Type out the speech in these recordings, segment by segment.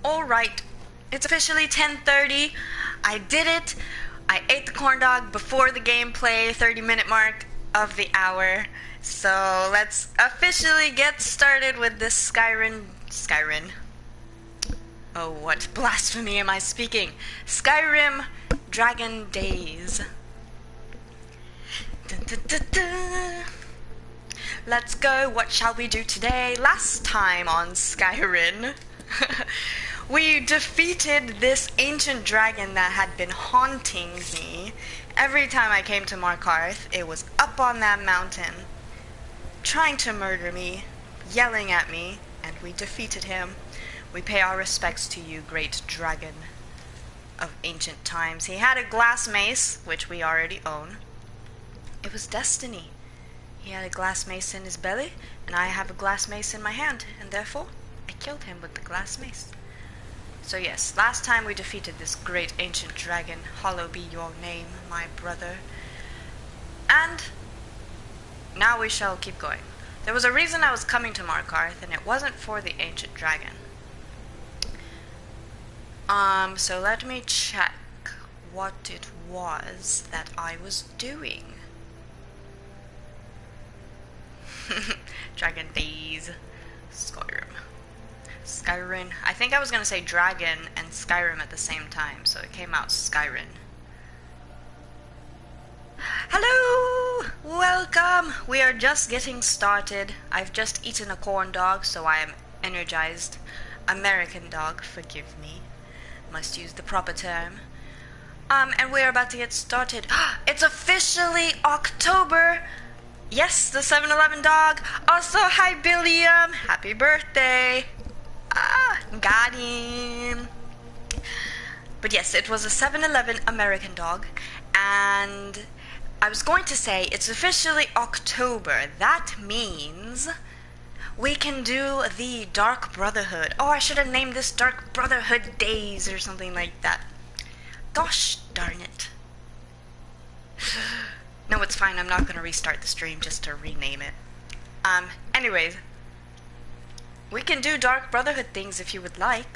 Alright, it's officially 10:30. I did it. I ate the corn dog before the gameplay 30-minute mark of the hour. So let's officially get started with this Skyrim. Oh, what blasphemy am I speaking? Skyrim Dragon Days. Dun, dun, dun, dun. Let's go. What shall we do today? Last time on Skyrim, we defeated this ancient dragon that had been haunting me. Every time I came to Markarth, it was up on that mountain, trying to murder me, yelling at me, and we defeated him. We pay our respects to you, great dragon of ancient times. He had a glass mace, which we already own. It was destiny. He had a glass mace in his belly, and I have a glass mace in my hand, and therefore I killed him with the glass mace. So yes, last time we defeated this great ancient dragon. Hallowed be your name, my brother. And now we shall keep going. There was a reason I was coming to Markarth, and it wasn't for the ancient dragon. So let me check what it was that I was doing. Dragon Days. Skyrim. I think I was gonna say dragon and Skyrim at the same time, so it came out Skyrim. Hello! Welcome! We are just getting started. I've just eaten a corn dog, so I am energized. American dog, forgive me. Must use the proper term. And we're about to get started. It's officially October! Yes, the 7-Eleven dog. Also, hi, Billiam. Happy birthday. Got him. But yes, it was a 7-Eleven American dog. And I was going to say, it's officially October. That means we can do the Dark Brotherhood. Oh, I should have named this Dark Brotherhood Days or something like that. Gosh darn it. No, it's fine. I'm not going to restart the stream just to rename it. Anyways, we can do Dark Brotherhood things if you would like.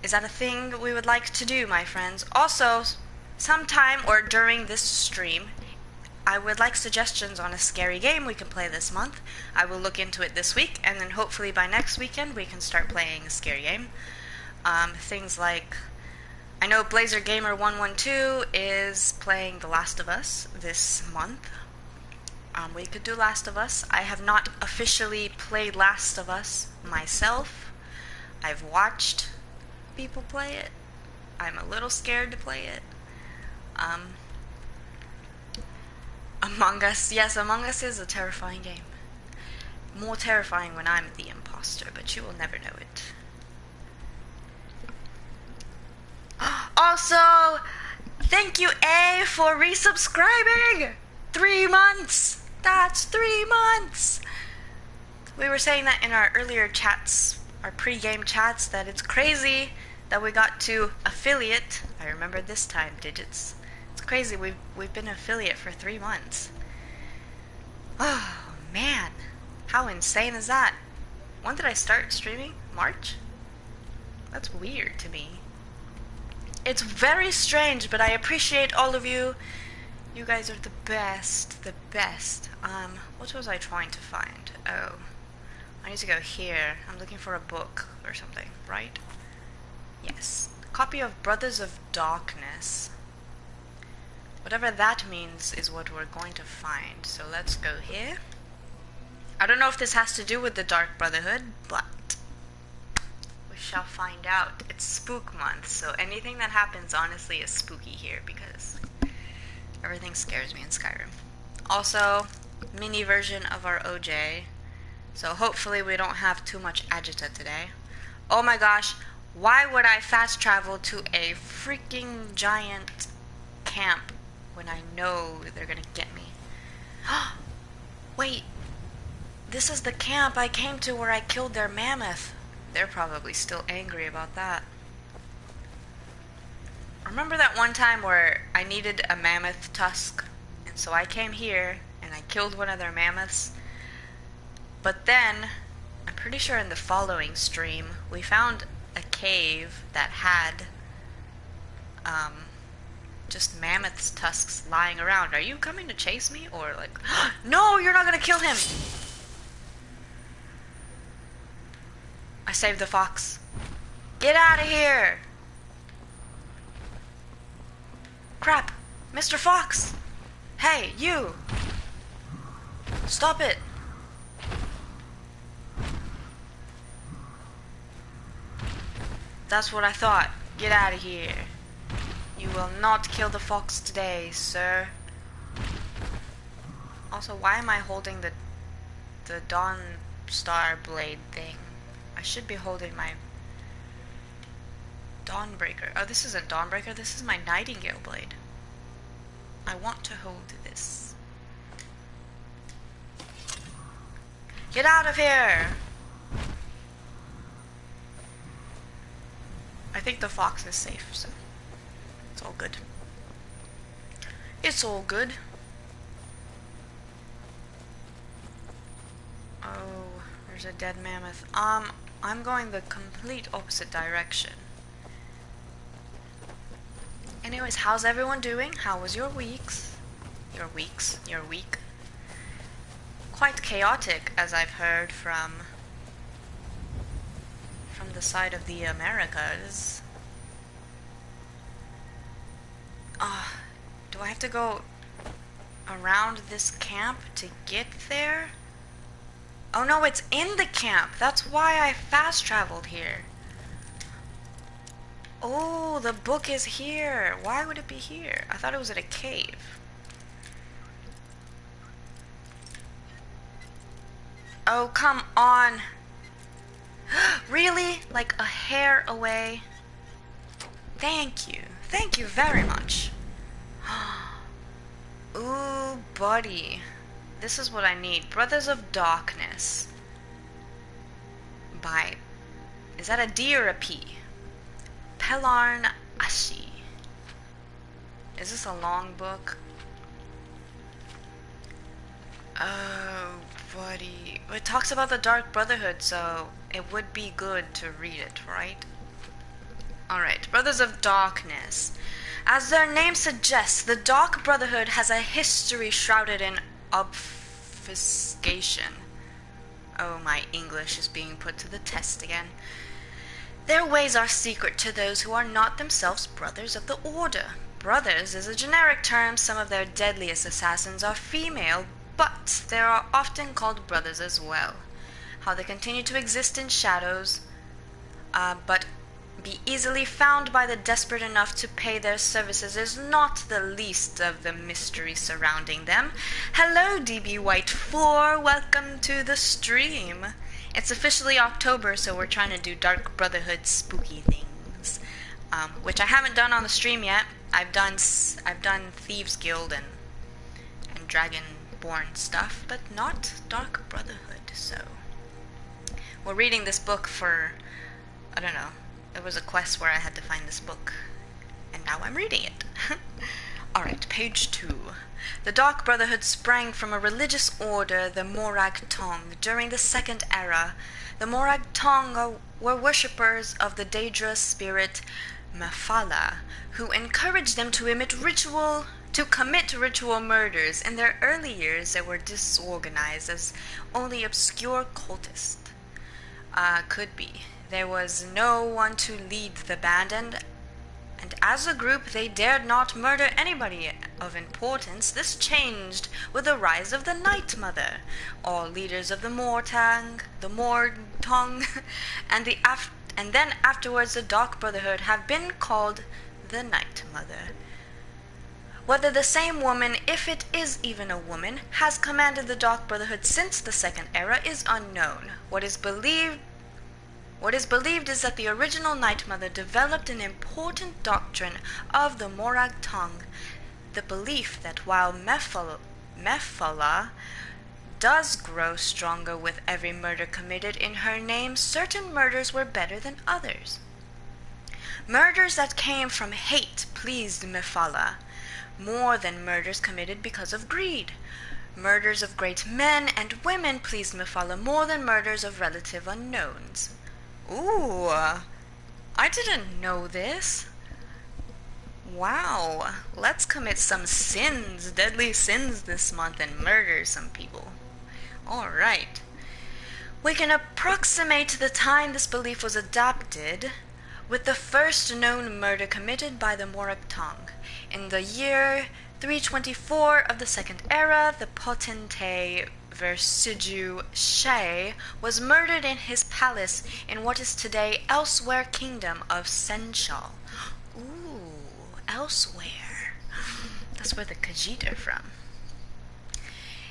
Is that a thing we would like to do, my friends? Also, sometime or during this stream, I would like suggestions on a scary game we can play this month. I will look into it this week, and then hopefully by next weekend we can start playing a scary game. Things like, I know Blazer Gamer 112 is playing The Last of Us this month. We could do Last of Us. I have not officially played Last of Us myself. I've watched people play it. I'm a little scared to play it. Among Us. Yes, Among Us is a terrifying game. More terrifying when I'm the imposter, but you will never know it. Also, thank you, A, for resubscribing! 3 months! That's 3 months! We were saying that in our earlier chats, our pre-game chats, that it's crazy that we got to affiliate. I remember this time, digits. It's crazy, we've been affiliate for 3 months. Oh, man. How insane is that? When did I start streaming? March? That's weird to me. It's very strange, but I appreciate all of you. You guys are the best, the best. What was I trying to find? Oh, I need to go here. I'm looking for a book or something, right? Yes. Copy of Brothers of Darkness. Whatever that means is what we're going to find. So let's go here. I don't know if this has to do with the Dark Brotherhood, but we shall find out. It's Spook Month, so anything that happens honestly is spooky here because everything scares me in Skyrim. Also, mini version of our OJ, so hopefully we don't have too much agita today. Oh my gosh, why would I fast travel to a freaking giant camp when I know they're gonna get me? Wait, this is the camp I came to where I killed their mammoth. They're probably still angry about that. Remember that one time where I needed a mammoth tusk? And so I came here and I killed one of their mammoths. But then, I'm pretty sure in the following stream we found a cave that had just mammoth's tusks lying around. Are you coming to chase me? Or like, no, you're not gonna kill him! I saved the fox. Get out of here! Crap! Mr. Fox! Hey, you! Stop it! That's what I thought. Get out of here. You will not kill the fox today, sir. Also, why am I holding the Dawn Star Blade thing? I should be holding my Dawnbreaker. Oh, this isn't Dawnbreaker, this is my Nightingale Blade. I want to hold this. Get out of here! I think the fox is safe, so it's all good. It's all good. Oh, there's a dead mammoth. I'm going the complete opposite direction. Anyways, how's everyone doing? How was your weeks? Your week? Quite chaotic, as I've heard from the side of the Americas. Do I have to go around this camp to get there? Oh no, it's in the camp. That's why I fast traveled here. Oh, the book is here. Why would it be here? I thought it was at a cave. Oh, come on. Really? Like a hair away? Thank you. Thank you very much. Ooh, buddy. This is what I need. Brothers of Darkness. By... Is that a D or a P? Pelarn Ashi. Is this a long book? Oh, buddy. It talks about the Dark Brotherhood, so it would be good to read it, right? Alright, Brothers of Darkness. As their name suggests, the Dark Brotherhood has a history shrouded in obfuscation. Oh, my English is being put to the test again. Their ways are secret to those who are not themselves brothers of the Order. Brothers is a generic term. Some of their deadliest assassins are female, but they are often called brothers as well. How they continue to exist in shadows, but be easily found by the desperate enough to pay their services is not the least of the mystery surrounding them. Hello, DB White 4, welcome to the stream. It's officially October, so we're trying to do Dark Brotherhood spooky things, which I haven't done on the stream yet. I've done Thieves Guild and Dragonborn stuff, but not Dark Brotherhood. So we're reading this book for, I don't know. There was a quest where I had to find this book, and now I'm reading it. Alright, page 2. The Dark Brotherhood sprang from a religious order, the Morag Tong. During the Second Era, the Morag Tong were worshippers of the dangerous spirit Mephala, who encouraged them to commit ritual murders. In their early years, they were disorganized as only obscure cultists could be. There was no one to lead the band, and as a group they dared not murder anybody of importance. This changed with the rise of the Night Mother. All leaders of the Mortang, and then afterwards the Dark Brotherhood have been called the Night Mother. Whether the same woman, if it is even a woman, has commanded the Dark Brotherhood since the Second Era is unknown. What is believed is that the original Night Mother developed an important doctrine of the Morag Tongue, the belief that while Mephala does grow stronger with every murder committed in her name, certain murders were better than others. Murders that came from hate pleased Mephala more than murders committed because of greed. Murders of great men and women pleased Mephala more than murders of relative unknowns. Ooh, I didn't know this. Wow, let's commit some sins, deadly sins this month and murder some people. Alright. We can approximate the time this belief was adopted with the first known murder committed by the Morag Tong. In the year 324 of the Second Era, the potentate Versuju She was murdered in his palace in what is today Elsewhere Kingdom of Senchal. Ooh, Elsewhere. That's where the Khajiit are from.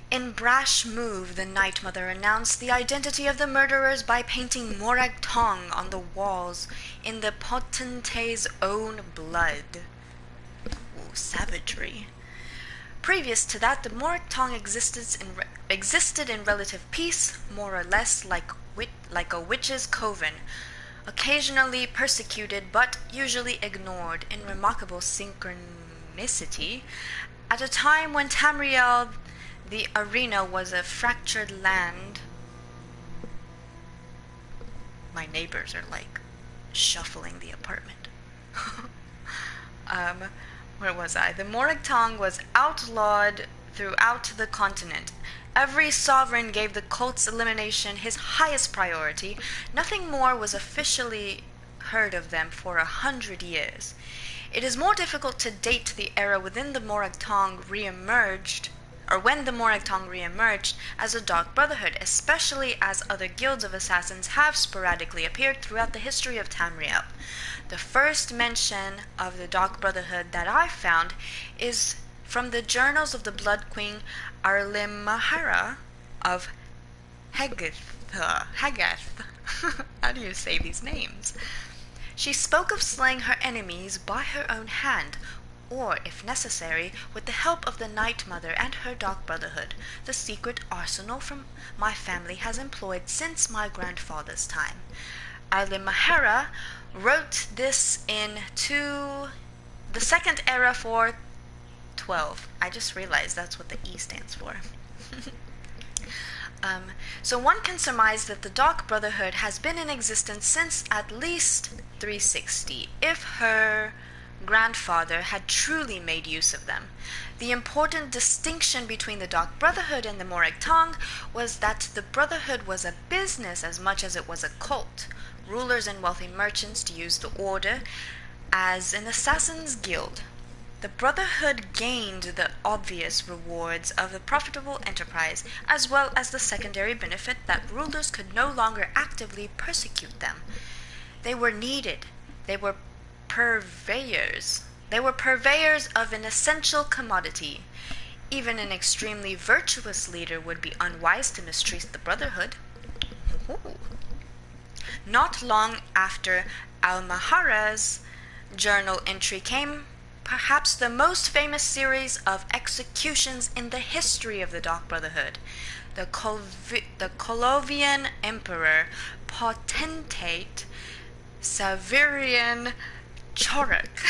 In brash move, the Night Mother announced the identity of the murderers by painting Morag Tong on the walls in the potentate's own blood. Ooh, savagery. Previous to that, the Morag Tong existed in relative peace, more or less like a witch's coven, occasionally persecuted but usually ignored in remarkable synchronicity, at a time when Tamriel, the arena, was a fractured land. My neighbors are like shuffling the apartment. Where was I? The Morag Tong was outlawed throughout the continent. Every sovereign gave the cult's elimination his highest priority. Nothing more was officially heard of them for 100 years. It is more difficult to date the era within the Morag Tong re-emerged, or when the Morag Tong re-emerged as a Dark Brotherhood, especially as other guilds of assassins have sporadically appeared throughout the history of Tamriel. The first mention of the Dark Brotherhood that I found is from the journals of the Blood Queen Arlimahara of Hagath. How do you say these names? She spoke of slaying her enemies by her own hand, or, if necessary, with the help of the Night Mother and her Dark Brotherhood, the secret arsenal from my family has employed since my grandfather's time. Arlimahara wrote this in the Second Era 412. I just realized that's what the E stands for. So one can surmise that the Dark Brotherhood has been in existence since at least 360, if her grandfather had truly made use of them. The important distinction between the Dark Brotherhood and the Morag Tong was that the Brotherhood was a business as much as it was a cult. Rulers and wealthy merchants used the order as an assassin's guild. The Brotherhood gained the obvious rewards of the profitable enterprise, as well as the secondary benefit that rulers could no longer actively persecute them. They were needed. They were purveyors. They were purveyors of an essential commodity. Even an extremely virtuous leader would be unwise to mistreat the Brotherhood. Ooh. Not long after Almahara's journal entry came perhaps the most famous series of executions in the history of the Dark Brotherhood. The Colovian Emperor Potentate Severian Choruk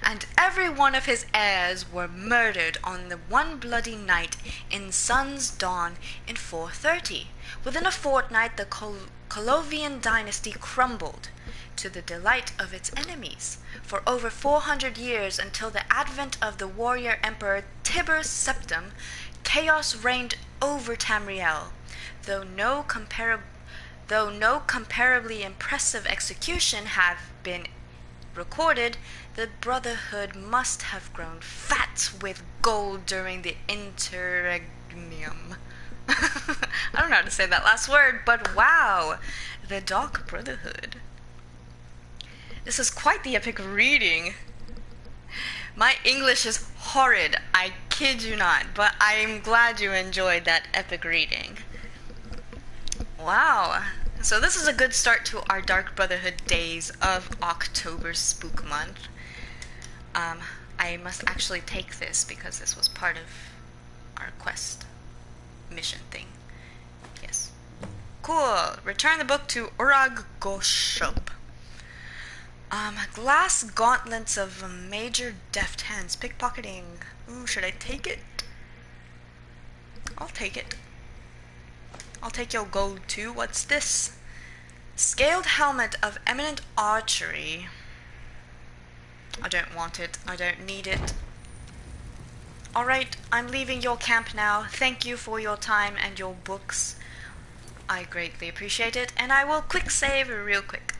and every one of his heirs were murdered on the one bloody night in Sun's Dawn in 430. Within a fortnight, the Colovian dynasty crumbled, to the delight of its enemies. For over 400 years, until the advent of the warrior emperor Tiber Septim, chaos reigned over Tamriel. Though no comparably impressive execution have been recorded, the Brotherhood must have grown fat with gold during the interregnum. I don't know how to say that last word, but wow, the Dark Brotherhood. This is quite the epic reading. My English is horrid, I kid you not, but I'm glad you enjoyed that epic reading. Wow. So this is a good start to our Dark Brotherhood days of October's Spook Month. I must actually take this because this was part of our quest mission thing. Yes. Cool. Return the book to Urag Goshub. Glass gauntlets of major deft hands. Pickpocketing. Ooh, should I take it? I'll take it. I'll take your gold too. What's this? Scaled helmet of eminent archery. I don't want it. I don't need it. Alright, I'm leaving your camp now. Thank you for your time and your books. I greatly appreciate it, and I will quick save real quick.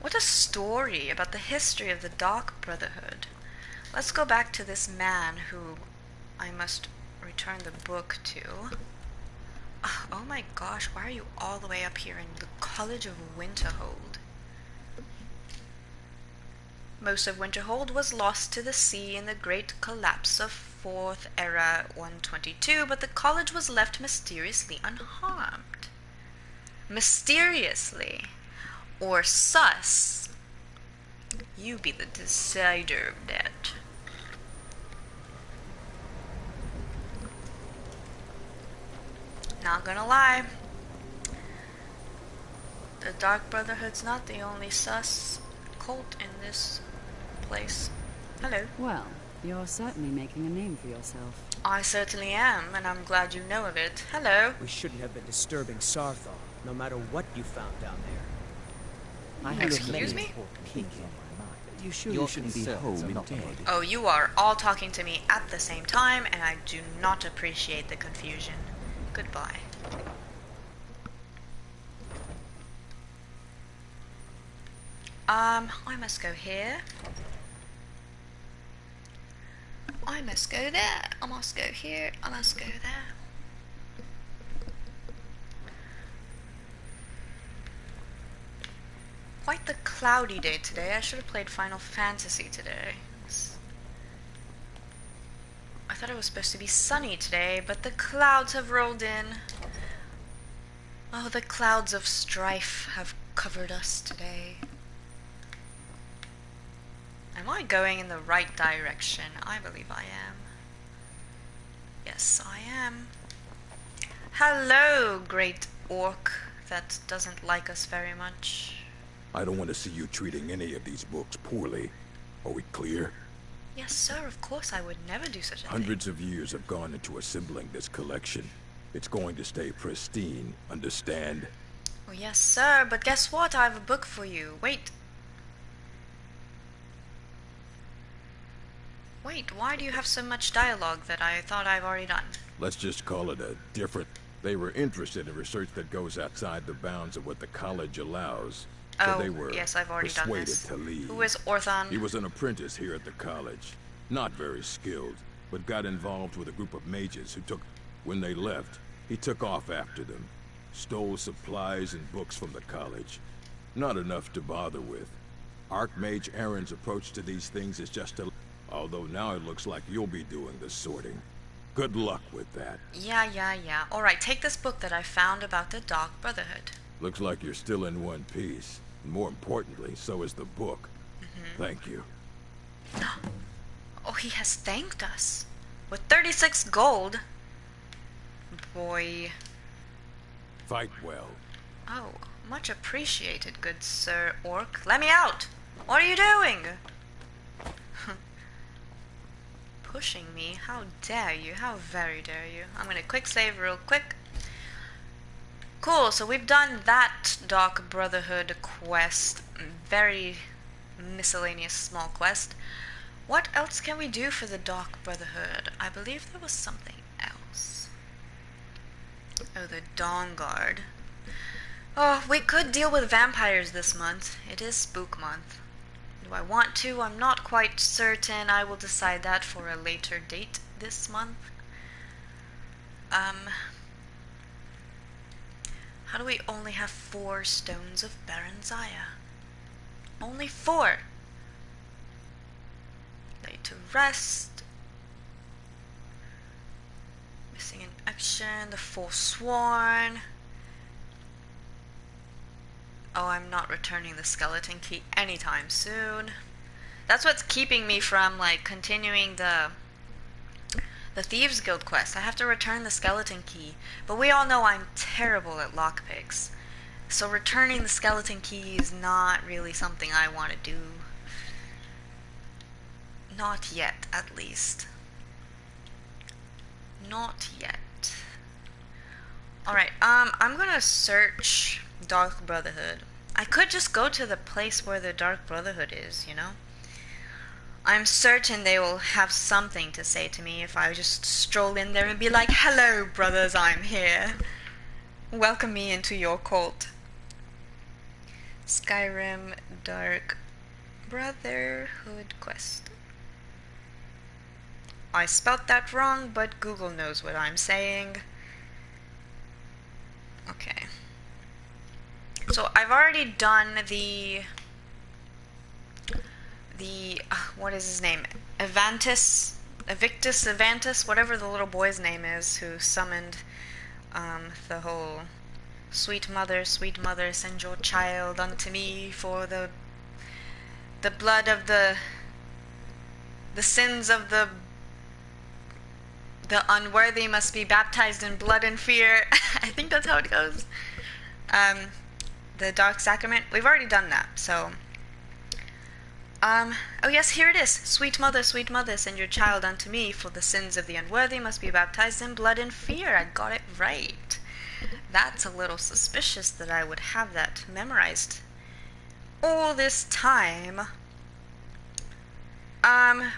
What a story about the history of the Dark Brotherhood. Let's go back to this man who I must return the book to. Oh my gosh, why are you all the way up here in the College of Winterhold? Most of Winterhold was lost to the sea in the great collapse of 4th Era 122, but the college was left mysteriously unharmed. Mysteriously. Or sus. You be the decider of that. Not gonna lie. The Dark Brotherhood's not the only sus cult in this place. Hello. Well, you're certainly making a name for yourself. I certainly am, and I'm glad you know of it. Hello. We shouldn't have been disturbing Sarthal, no matter what you found down there. Excuse me? You sure you shouldn't be home indeed? Oh, you are all talking to me at the same time, and I do not appreciate the confusion. Goodbye. I must go here. I must go there. I must go here. I must go there. Quite the cloudy day today. I should have played Final Fantasy today. I thought it was supposed to be sunny today, but the clouds have rolled in. Oh, the clouds of strife have covered us today. Am I going in the right direction? I believe I am. Yes, I am. Hello, great orc that doesn't like us very much. I don't want to see you treating any of these books poorly. Are we clear? Yes, sir, of course I would never do such a thing. Hundreds of years have gone into assembling this collection. It's going to stay pristine, understand? Oh, yes, sir, but guess what? I have a book for you. Wait. Wait, why do you have so much dialogue that I thought I've already done? Let's just call it a different... They were interested in research that goes outside the bounds of what the college allows. So they were yes, I've already done persuaded this. to leave. Who is Orthon? He was an apprentice here at the college. Not very skilled, but got involved with a group of mages who took... When they left, he took off after them. Stole supplies and books from the college. Not enough to bother with. Archmage Aaron's approach to these things is just to... Although now it looks like you'll be doing the sorting. Good luck with that. Yeah. Alright, take this book that I found about the Dark Brotherhood. Looks like you're still in one piece. More importantly, so is the book. Thank you. Oh, he has thanked us. With 36 gold. Boy. Fight well. Oh, much appreciated, good Sir Orc. Let me out! What are you doing? Pushing me? How dare you? How very dare you? I'm gonna quick save real quick. Cool, so we've done that Dark Brotherhood quest. Very miscellaneous small quest. What else can we do for the Dark Brotherhood? I believe there was something else. Oh, the Dawn Guard. Oh, we could deal with vampires this month. It is Spook Month. Do I want to? I'm not quite certain. I will decide that for a later date this month. How do we only have 4 stones of Baranzaya? Only 4! Lay to rest. Missing in action. The Forsworn. Oh, I'm not returning the skeleton key anytime soon. That's what's keeping me from, like, continuing the Thieves Guild quest. I have to return the skeleton key. But we all know I'm terrible at lockpicks. So returning the skeleton key is not really something I want to do. Not yet, at least. Not yet. Alright, I'm gonna search Dark Brotherhood. I could just go to the place where the Dark Brotherhood is, you know? I'm certain they will have something to say to me if I just stroll in there and be like, "Hello, brothers, I'm here. Welcome me into your cult." Skyrim Dark Brotherhood quest. I spelt that wrong, but Google knows what I'm saying. Okay. So I've already done the what is his name? Evictus, whatever the little boy's name is, who summoned the whole sweet mother, send your child unto me, for the blood of the sins of the unworthy must be baptized in blood and fear. I think that's how it goes. The Dark Sacrament. We've already done that, so oh yes, here it is. Sweet mother, send your child unto me, for the sins of the unworthy must be baptized in blood and fear. I got it right. That's a little suspicious that I would have that memorized all this time.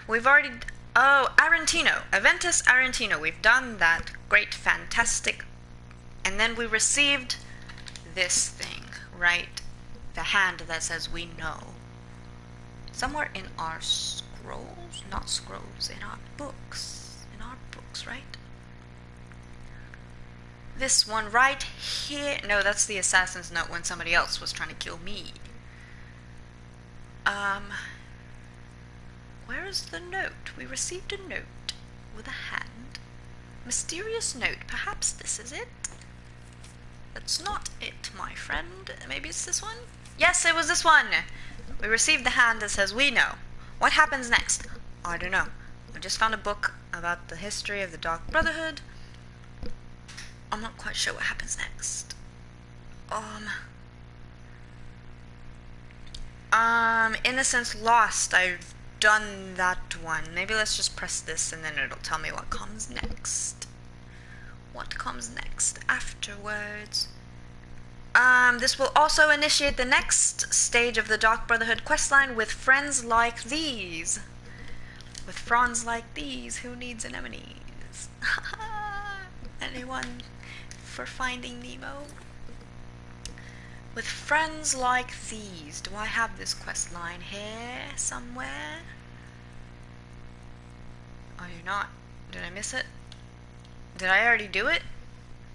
We've already... Oh, Arentino. Aventus Arentino. We've done that. Great, fantastic. And then we received this thing, right? The hand that says we know. Somewhere in our scrolls? Not scrolls, in our books. In our books, right? This one right here. No, that's the assassin's note when somebody else was trying to kill me. Where is the note? We received a note with a hand. Mysterious note. Perhaps this is it? That's not it, my friend. Maybe it's this one? Yes, it was this one! We received the hand that says we know. What happens next? I don't know. I just found a book about the history of the Dark Brotherhood. I'm not quite sure what happens next. Innocence Lost. I've done that one. Maybe let's just press this and then it'll tell me what comes next. What comes next afterwards? This will also initiate the next stage of the Dark Brotherhood questline with friends like these. With fronds like these, who needs anemones? Anyone for Finding Nemo? With friends like these. Do I have this quest line here somewhere? Oh, you're not. Did I miss it? Did I already do it?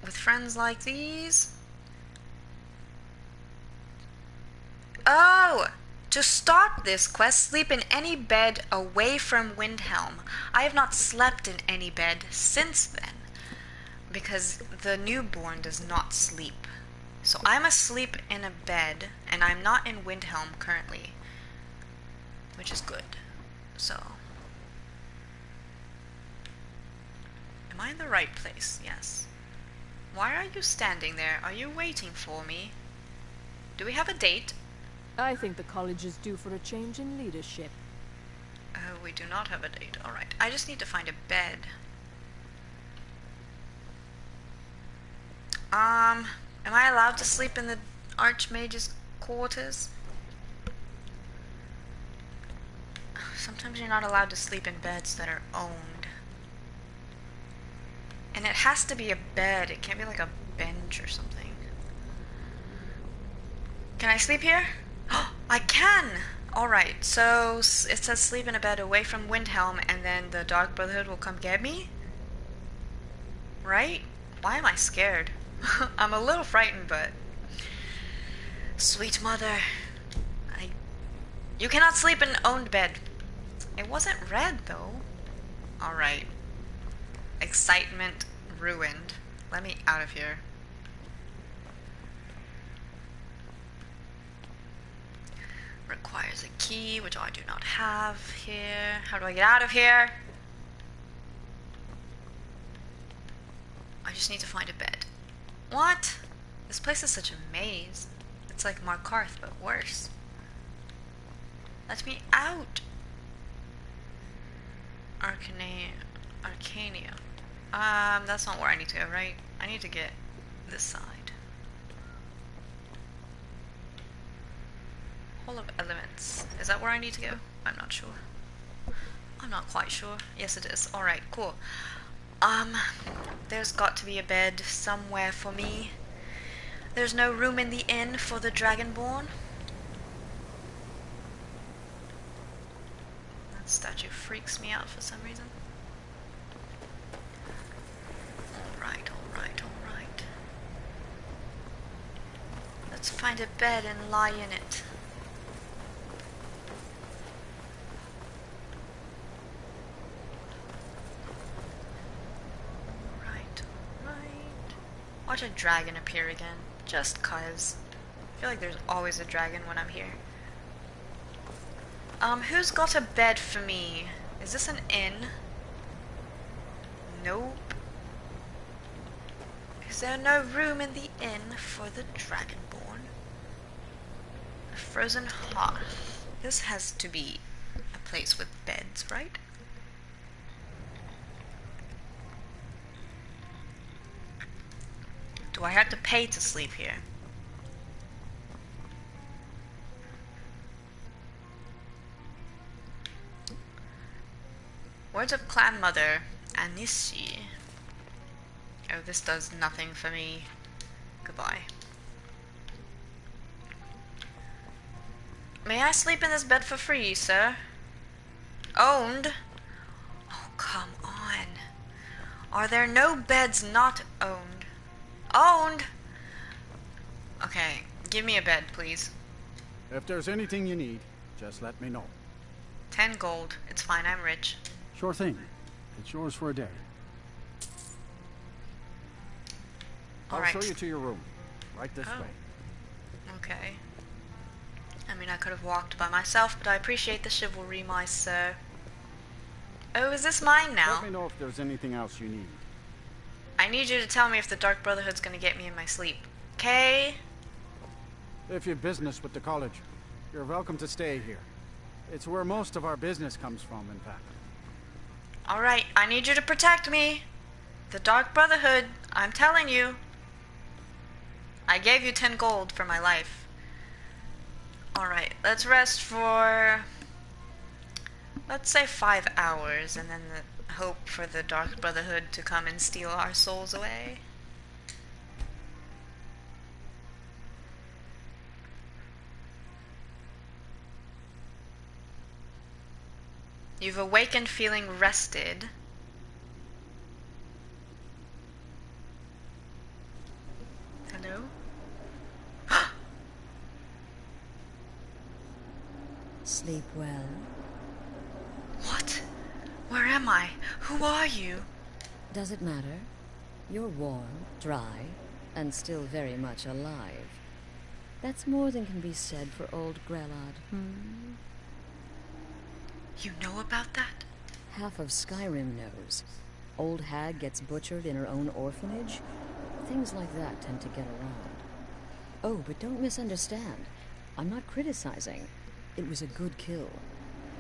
With friends like these? Oh! To start this quest, sleep in any bed away from Windhelm. I have not slept in any bed since then, because the Noobborne does not sleep. So I'm asleep in a bed, and I'm not in Windhelm currently, which is good. So, am I in the right place? Yes. Why are you standing there? Are you waiting for me? Do we have a date? I think the college is due for a change in leadership. Oh, we do not have a date. Alright, I just need to find a bed. Am I allowed to sleep in the Archmage's quarters? Sometimes you're not allowed to sleep in beds that are owned. And it has to be a bed. It can't be like a bench or something. Can I sleep here? I can! Alright, so it says sleep in a bed away from Windhelm, and then the Dark Brotherhood will come get me? Right? Why am I scared? I'm a little frightened, but... Sweet mother. You cannot sleep in an owned bed. It wasn't red, though. Alright. Excitement ruined. Let me out of here. Requires a key, which I do not have here. How do I get out of here? I just need to find a bed. What? This place is such a maze. It's like Markarth, but worse. Let me out! Arcania. That's not where I need to go, right? I need to get this side. Hall of Elements. Is that where I need to go? I'm not sure. I'm not quite sure. Yes, it is. Alright, cool. There's got to be a bed somewhere for me. There's no room in the inn for the Dragonborn. That statue freaks me out for some reason. Alright, alright, alright. Let's find a bed and lie in it. Watch a dragon appear again, just cause. I feel like there's always a dragon when I'm here. Who's got a bed for me? Is this an inn? Nope. Is there no room in the inn for the Dragonborn? A frozen hearth. This has to be a place with beds, right? Do I have to pay to sleep here? Words of Clan Mother, Anishi. Oh, this does nothing for me. Goodbye. May I sleep in this bed for free, sir? Owned? Oh, come on. Are there no beds not owned? Owned! Okay, give me a bed, please. If there's anything you need, just let me know. 10 gold. It's fine, I'm rich. Sure thing. It's yours for a day. I'll show you to your room. Right this way. Okay. I mean, I could have walked by myself, but I appreciate the chivalry, my sir. Oh, is this mine now? Let me know if there's anything else you need. I need you to tell me if the Dark Brotherhood's gonna get me in my sleep. Okay? If you've business with the college, you're welcome to stay here. It's where most of our business comes from, in fact. Alright, I need you to protect me. The Dark Brotherhood, I'm telling you. I gave you 10 gold for my life. Alright, let's rest for, let's say 5 hours, and then hope for the Dark Brotherhood to come and steal our souls away. You've awakened feeling rested. Hello? Sleep well. What? Where am I? Who are you? Does it matter? You're warm, dry, and still very much alive. That's more than can be said for old Grelod. You know about that? Half of Skyrim knows. Old hag gets butchered in her own orphanage. Things like that tend to get around. Oh, but don't misunderstand. I'm not criticizing. It was a good kill.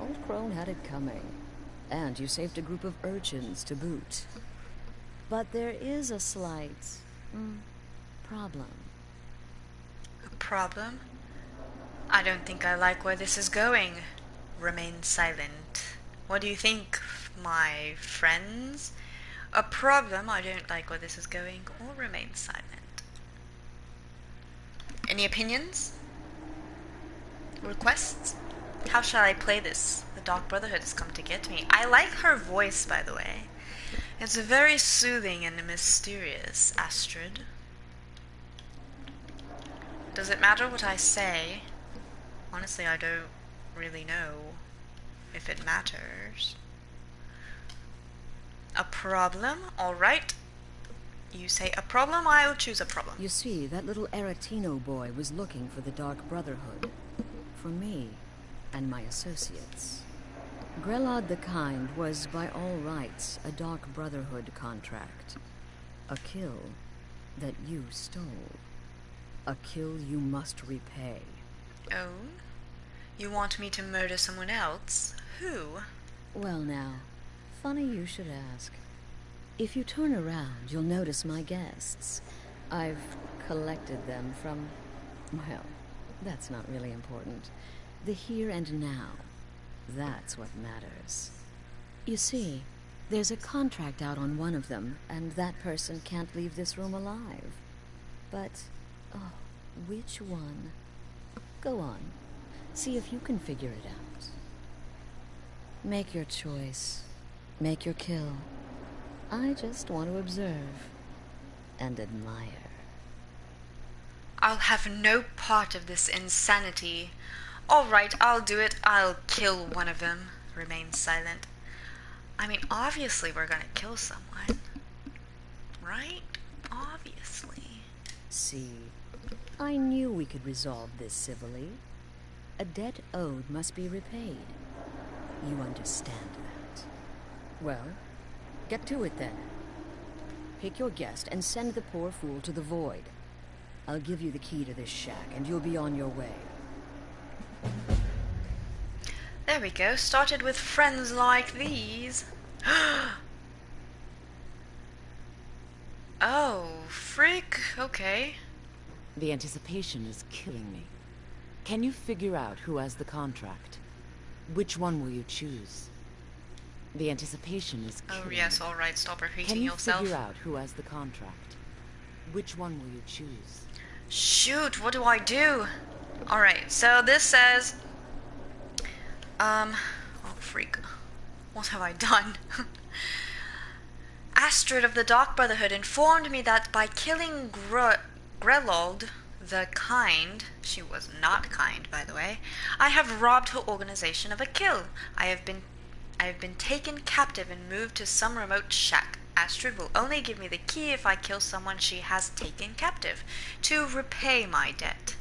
Old Crone had it coming. And you saved a group of urchins to boot. But there is a slight problem. A problem? I don't think I like where this is going. Remain silent. What do you think, my friends? A problem? I don't like where this is going, or remain silent. Any opinions? Requests? How shall I play this? The Dark Brotherhood has come to get me. I like her voice, by the way. It's very soothing and mysterious, Astrid. Does it matter what I say? Honestly, I don't really know if it matters. A problem? Alright. You say a problem, I'll choose a problem. You see, that little Arentino boy was looking for the Dark Brotherhood. For me and my associates. Grelod the Kind was, by all rights, a Dark Brotherhood contract. A kill that you stole. A kill you must repay. Oh? You want me to murder someone else? Who? Well now, funny you should ask. If you turn around, you'll notice my guests. I've collected them from, well, that's not really important. The here and now. That's what matters. You see, there's a contract out on one of them, and that person can't leave this room alive. But, oh, which one? Go on. See if you can figure it out. Make your choice. Make your kill. I just want to observe and admire. I'll have no part of this insanity. All right, I'll do it. I'll kill one of them. Remain silent. I mean, obviously we're gonna kill someone. Right? Obviously. See, I knew we could resolve this civilly. A debt owed must be repaid. You understand that. Well, get to it then. Pick your guest and send the poor fool to the void. I'll give you the key to this shack and you'll be on your way. There we go. Started with friends like these. Oh, freak. Okay. The anticipation is killing me. Can you figure out who has the contract? Which one will you choose? The anticipation is killing Oh yes, me. alright, stop repeating Can you yourself. figure out who has the contract? Which one will you choose? Shoot, what do I do? Alright, so this says... Oh, freak. What have I done? Astrid of the Dark Brotherhood informed me that by killing Grelod the Kind, she was not kind, by the way, I have robbed her organization of a kill. I have been taken captive and moved to some remote shack. Astrid will only give me the key if I kill someone she has taken captive, to repay my debt.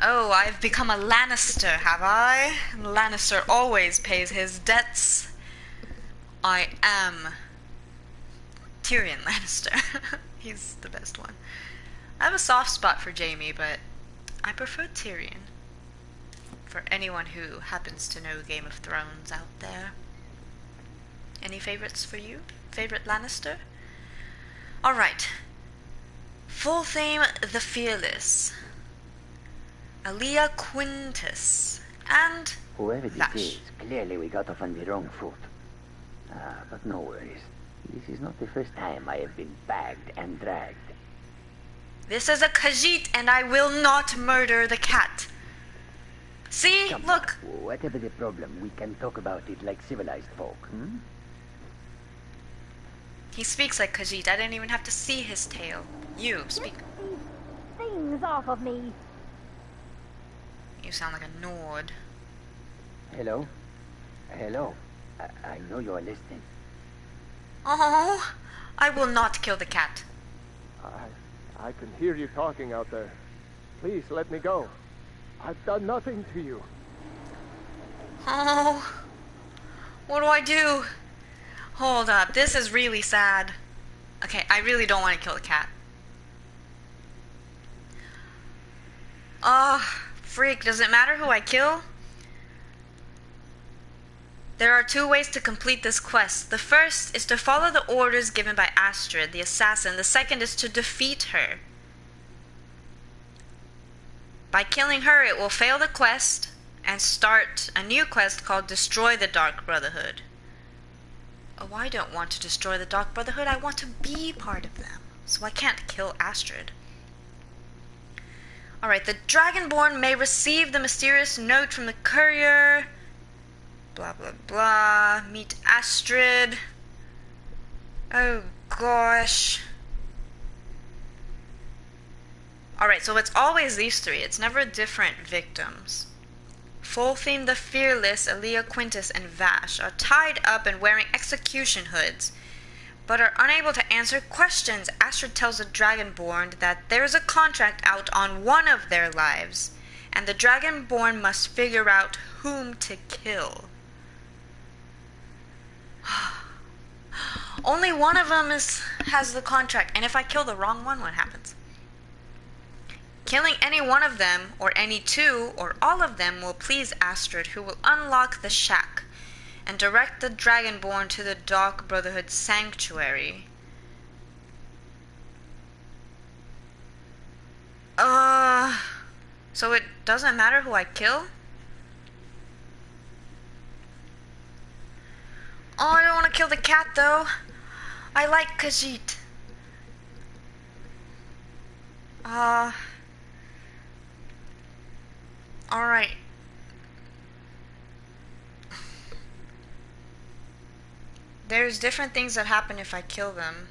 Oh, I've become a Lannister, have I? Lannister always pays his debts. I am Tyrion Lannister. He's the best one. I have a soft spot for Jaime, but I prefer Tyrion. For anyone who happens to know Game of Thrones out there. Any favorites for you? Favorite Lannister? Alright. Full theme, The Fearless. Alia Quintus. And whoever this Vash. is, clearly we got off on the wrong foot. But no worries. This is not the first time I have been bagged and dragged. This is a Khajiit, and I will not murder the cat. See? Come Look. on, whatever the problem, we can talk about it like civilized folk, hmm? He speaks like Khajiit. I didn't even have to see his tail. You speak. Things off of me. You sound like a Nord. Hello? Hello? I know you are listening. Oh, I will not kill the cat. I can hear you talking out there. Please let me go. I've done nothing to you. Oh, what do I do? Hold up, this is really sad. Okay, I really don't want to kill the cat. Freak, does it matter who I kill? There are two ways to complete this quest. The first is to follow the orders given by Astrid, the assassin. The second is to defeat her. By killing her, it will fail the quest and start a new quest called Destroy the Dark Brotherhood. Oh, I don't want to destroy the Dark Brotherhood. I want to be part of them. So I can't kill Astrid. Alright, the Dragonborn may receive the mysterious note from the courier. Blah, blah, blah. Meet Astrid. Oh, gosh. Alright, so it's always these three. It's never different victims. Fultheme the Fearless, Alia Quintus, and Vash are tied up and wearing execution hoods, but are unable to answer questions. Astrid tells the Dragonborn that there is a contract out on one of their lives, and the Dragonborn must figure out whom to kill. Only one of them has the contract, and if I kill the wrong one, what happens? Killing any one of them, or any two, or all of them will please Astrid, who will unlock the shack. and direct the Dragonborn to the Dark Brotherhood sanctuary. So it doesn't matter who I kill? Oh, I don't want to kill the cat though. I like Khajiit. Alright. There's different things that happen if I kill them.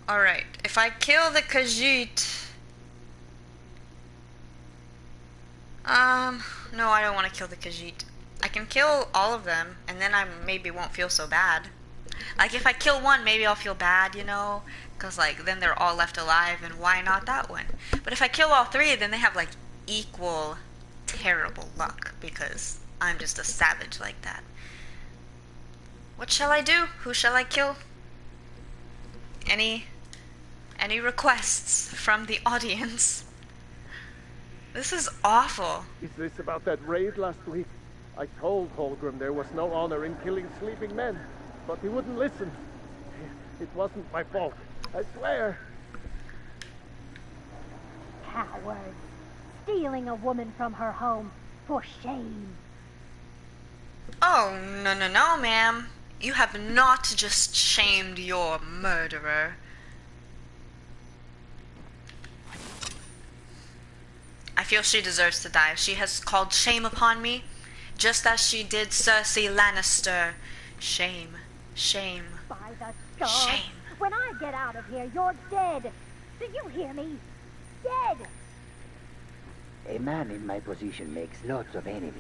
Alright, if I kill the Khajiit... no, I don't want to kill the Khajiit. I can kill all of them, and then I maybe won't feel so bad. Like, if I kill one, maybe I'll feel bad, you know? Because, like, then they're all left alive, and why not that one? But if I kill all three, then they have, like, equal terrible luck, because I'm just a savage like that. What shall I do? Who shall I kill? Any requests from the audience? This is awful. Is this about that raid last week? I told Holgrim there was no honor in killing sleeping men, but he wouldn't listen. It wasn't my fault, I swear. Coward. Stealing a woman from her home. For shame. Oh, no, ma'am. You have not just shamed your murderer. I feel she deserves to die. She has called shame upon me, just as she did Cersei Lannister. Shame, shame, By the gods. shame. When I get out of here, you're dead. Do you hear me? Dead. A man in my position makes lots of enemies.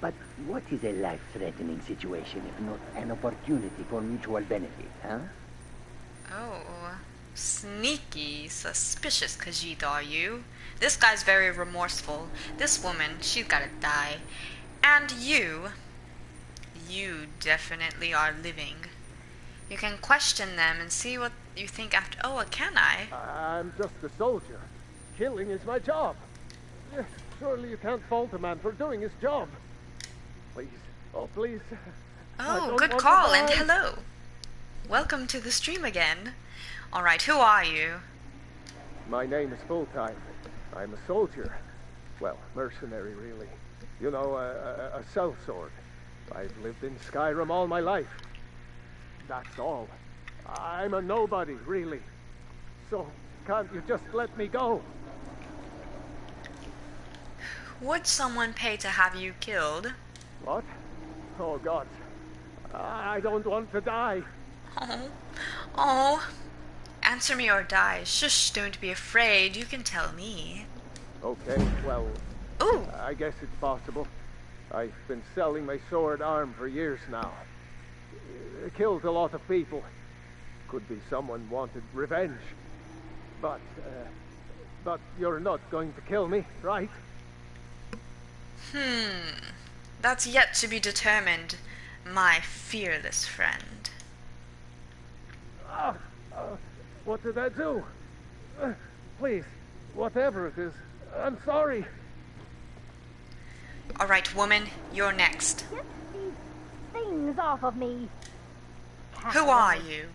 But what is a life-threatening situation if not an opportunity for mutual benefit, huh? Oh, sneaky, suspicious Khajiit are you? This guy's very remorseful. This woman, she's gotta die. And you definitely are living. You can question them and see what you think after. Oh, can I? I'm just a soldier. Killing is my job. Surely you can't fault a man for doing his job. Please, oh please. Oh, good call, and hello. Welcome to the stream again. Alright, who are you? My name is Full-Time. I'm a soldier. Well, mercenary, really. You know, a sellsword. I've lived in Skyrim all my life. That's all. I'm a nobody, really. So, can't you just let me go? Would someone pay to have you killed? What? Oh, God. I don't want to die. Oh. Answer me or die. Shush, don't be afraid. You can tell me. Okay, well, Ooh. I guess it's possible. I've been selling my sword arm for years now. Killed a lot of people. Could be someone wanted revenge. But you're not going to kill me, right? That's yet to be determined, my fearless friend. What did I do? Please, whatever it is, I'm sorry. Alright, woman, you're next. Get these things off of me. Who are you?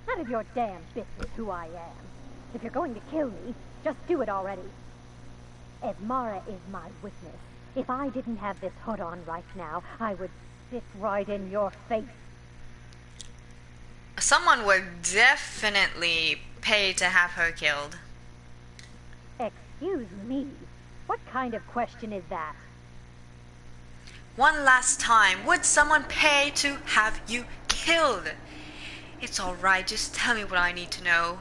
None of your damn business who I am. If you're going to kill me, just do it already. Edmara is my witness. If I didn't have this hood on right now, I would sit right in your face. Someone would definitely pay to have her killed. Excuse me. What kind of question is that? One last time, would someone pay to have you killed? It's alright, just tell me what I need to know.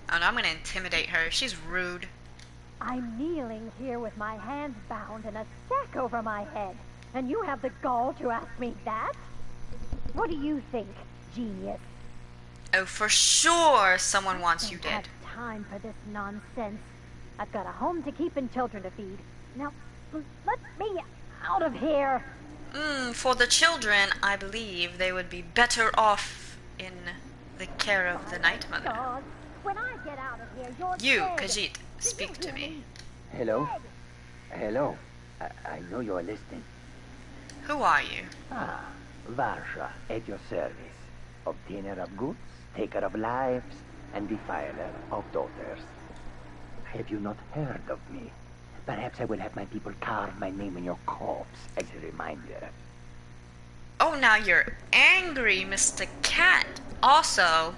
And I'm gonna intimidate her. She's rude. I'm kneeling here with my hands bound and a sack over my head. And you have the gall to ask me that? What do you think, genius? Oh, for sure someone wants you I don't dead. have time for this nonsense. I've got a home to keep and children to feed. Now, let me out of here. For the children, I believe they would be better off in the care of the Night Mother. God, when I get out of here, you're You, dead. Khajiit, speak to me. Hello? Hello? I know you're listening. Who are you? Ah, Varsha, at your service. Obtainer of goods, taker of lives, and defiler of daughters. Have you not heard of me? Perhaps I will have my people carve my name in your corpse as a reminder. Oh, now you're angry, Mr. Cat. Also,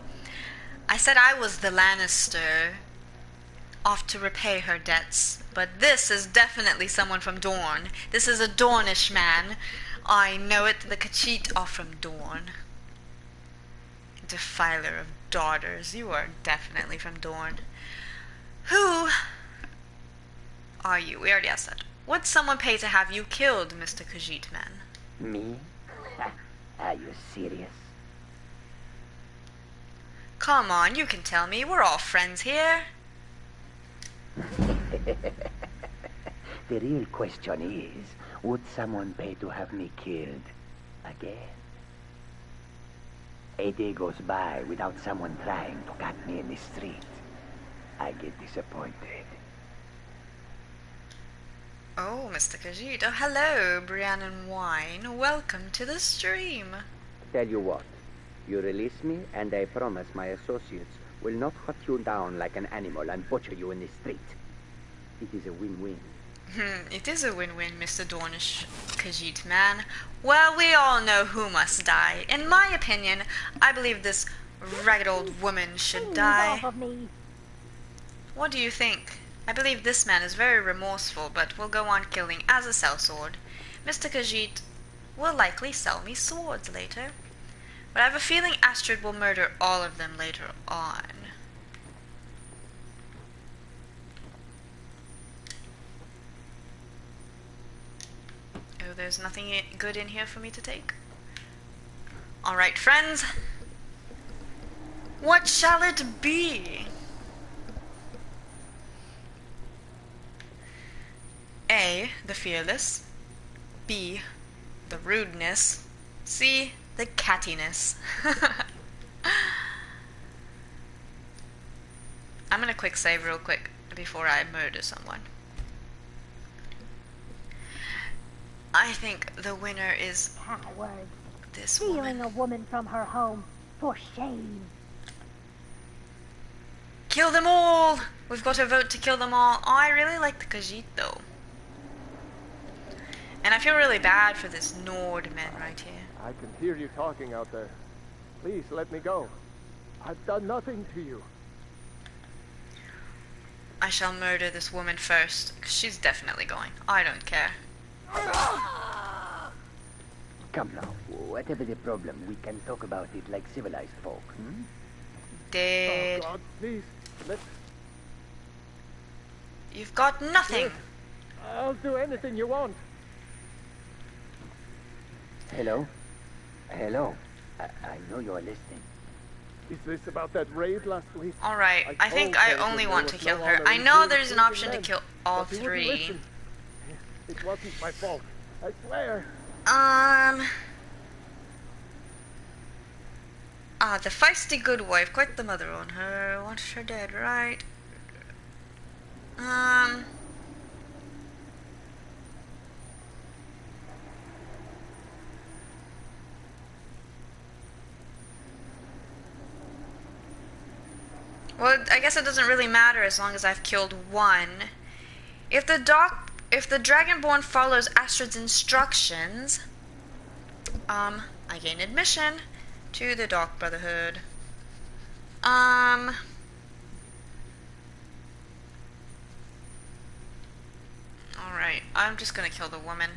I said I was the Lannister, off to repay her debts. But this is definitely someone from Dorne. This is a Dornish man. I know it, the Khajiit are from Dorne. Defiler of daughters, you are definitely from Dorne. Who are you? We already asked that. Would someone pay to have you killed, Mr. Khajiit man? Me? Are you serious? Come on, you can tell me. We're all friends here. The real question is, would someone pay to have me killed again? A day goes by without someone trying to cut me in the street. I get disappointed. Oh, Mr. Khajiit. Oh, hello, Brienne and Wine. Welcome to the stream. Tell you what, you release me and I promise my associates will not hunt you down like an animal and butcher you in the street. It is a win-win. It is a win-win, Mr. Dornish Khajiit man. Well, we all know who must die. In my opinion, I believe this ragged old woman should die. Off of me. What do you think? I believe this man is very remorseful, but will go on killing as a sellsword. Mr. Khajiit will likely sell me swords later. But I have a feeling Astrid will murder all of them later on. Oh, there's nothing good in here for me to take. Alright, friends. What shall it be? A, the fearless. B, the rudeness. C, the cattiness. I'm gonna quick save real quick before I murder someone. I think the winner is Cowards. this Stealing woman. a woman from her home. For shame. Kill them all! We've got a vote to kill them all. Oh, I really like the Khajiit though. And I feel really bad for this Nordman right here. I can hear you talking out there. Please let me go. I've done nothing to you. I shall murder this woman first, 'cause she's definitely going. I don't care. Come now, whatever the problem, we can talk about it like civilized folk, hmm? Dead. Oh God, please, let's... You've got nothing. I'll do anything you want. Hello? Hello? I know you're listening. Is this about that raid last week? Alright, I think I only want to kill her. I know there's an option to kill all three. It wasn't my fault. I swear. The feisty good wife, quite the mother on her. Want her dead, right? Well, I guess it doesn't really matter as long as I've killed one. If the Dragonborn follows Astrid's instructions, I gain admission to the Dark Brotherhood. Alright, I'm just gonna kill the woman.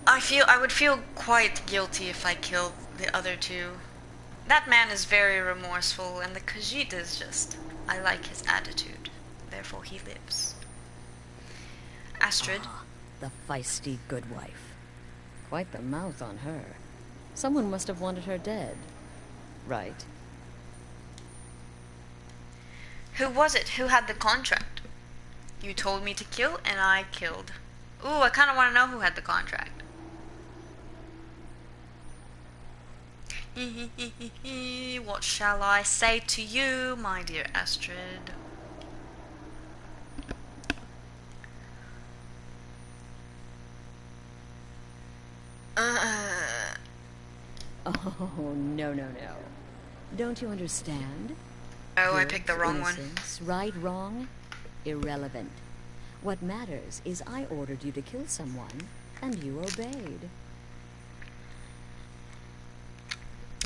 I would feel quite guilty if I killed the other two. That man is very remorseful, and the Khajiit is just... I like his attitude. Therefore he lives. Astrid? Ah, the feisty good wife. Quite the mouth on her. Someone must have wanted her dead. Right. Who was it? Who had the contract? You told me to kill, and I killed. Ooh, I kind of want to know who had the contract. What shall I say to you, my dear Astrid? Oh, no, no, no. Don't you understand? Oh, I Guilt, picked the wrong one. innocence, right, wrong, irrelevant. What matters is I ordered you to kill someone, and you obeyed.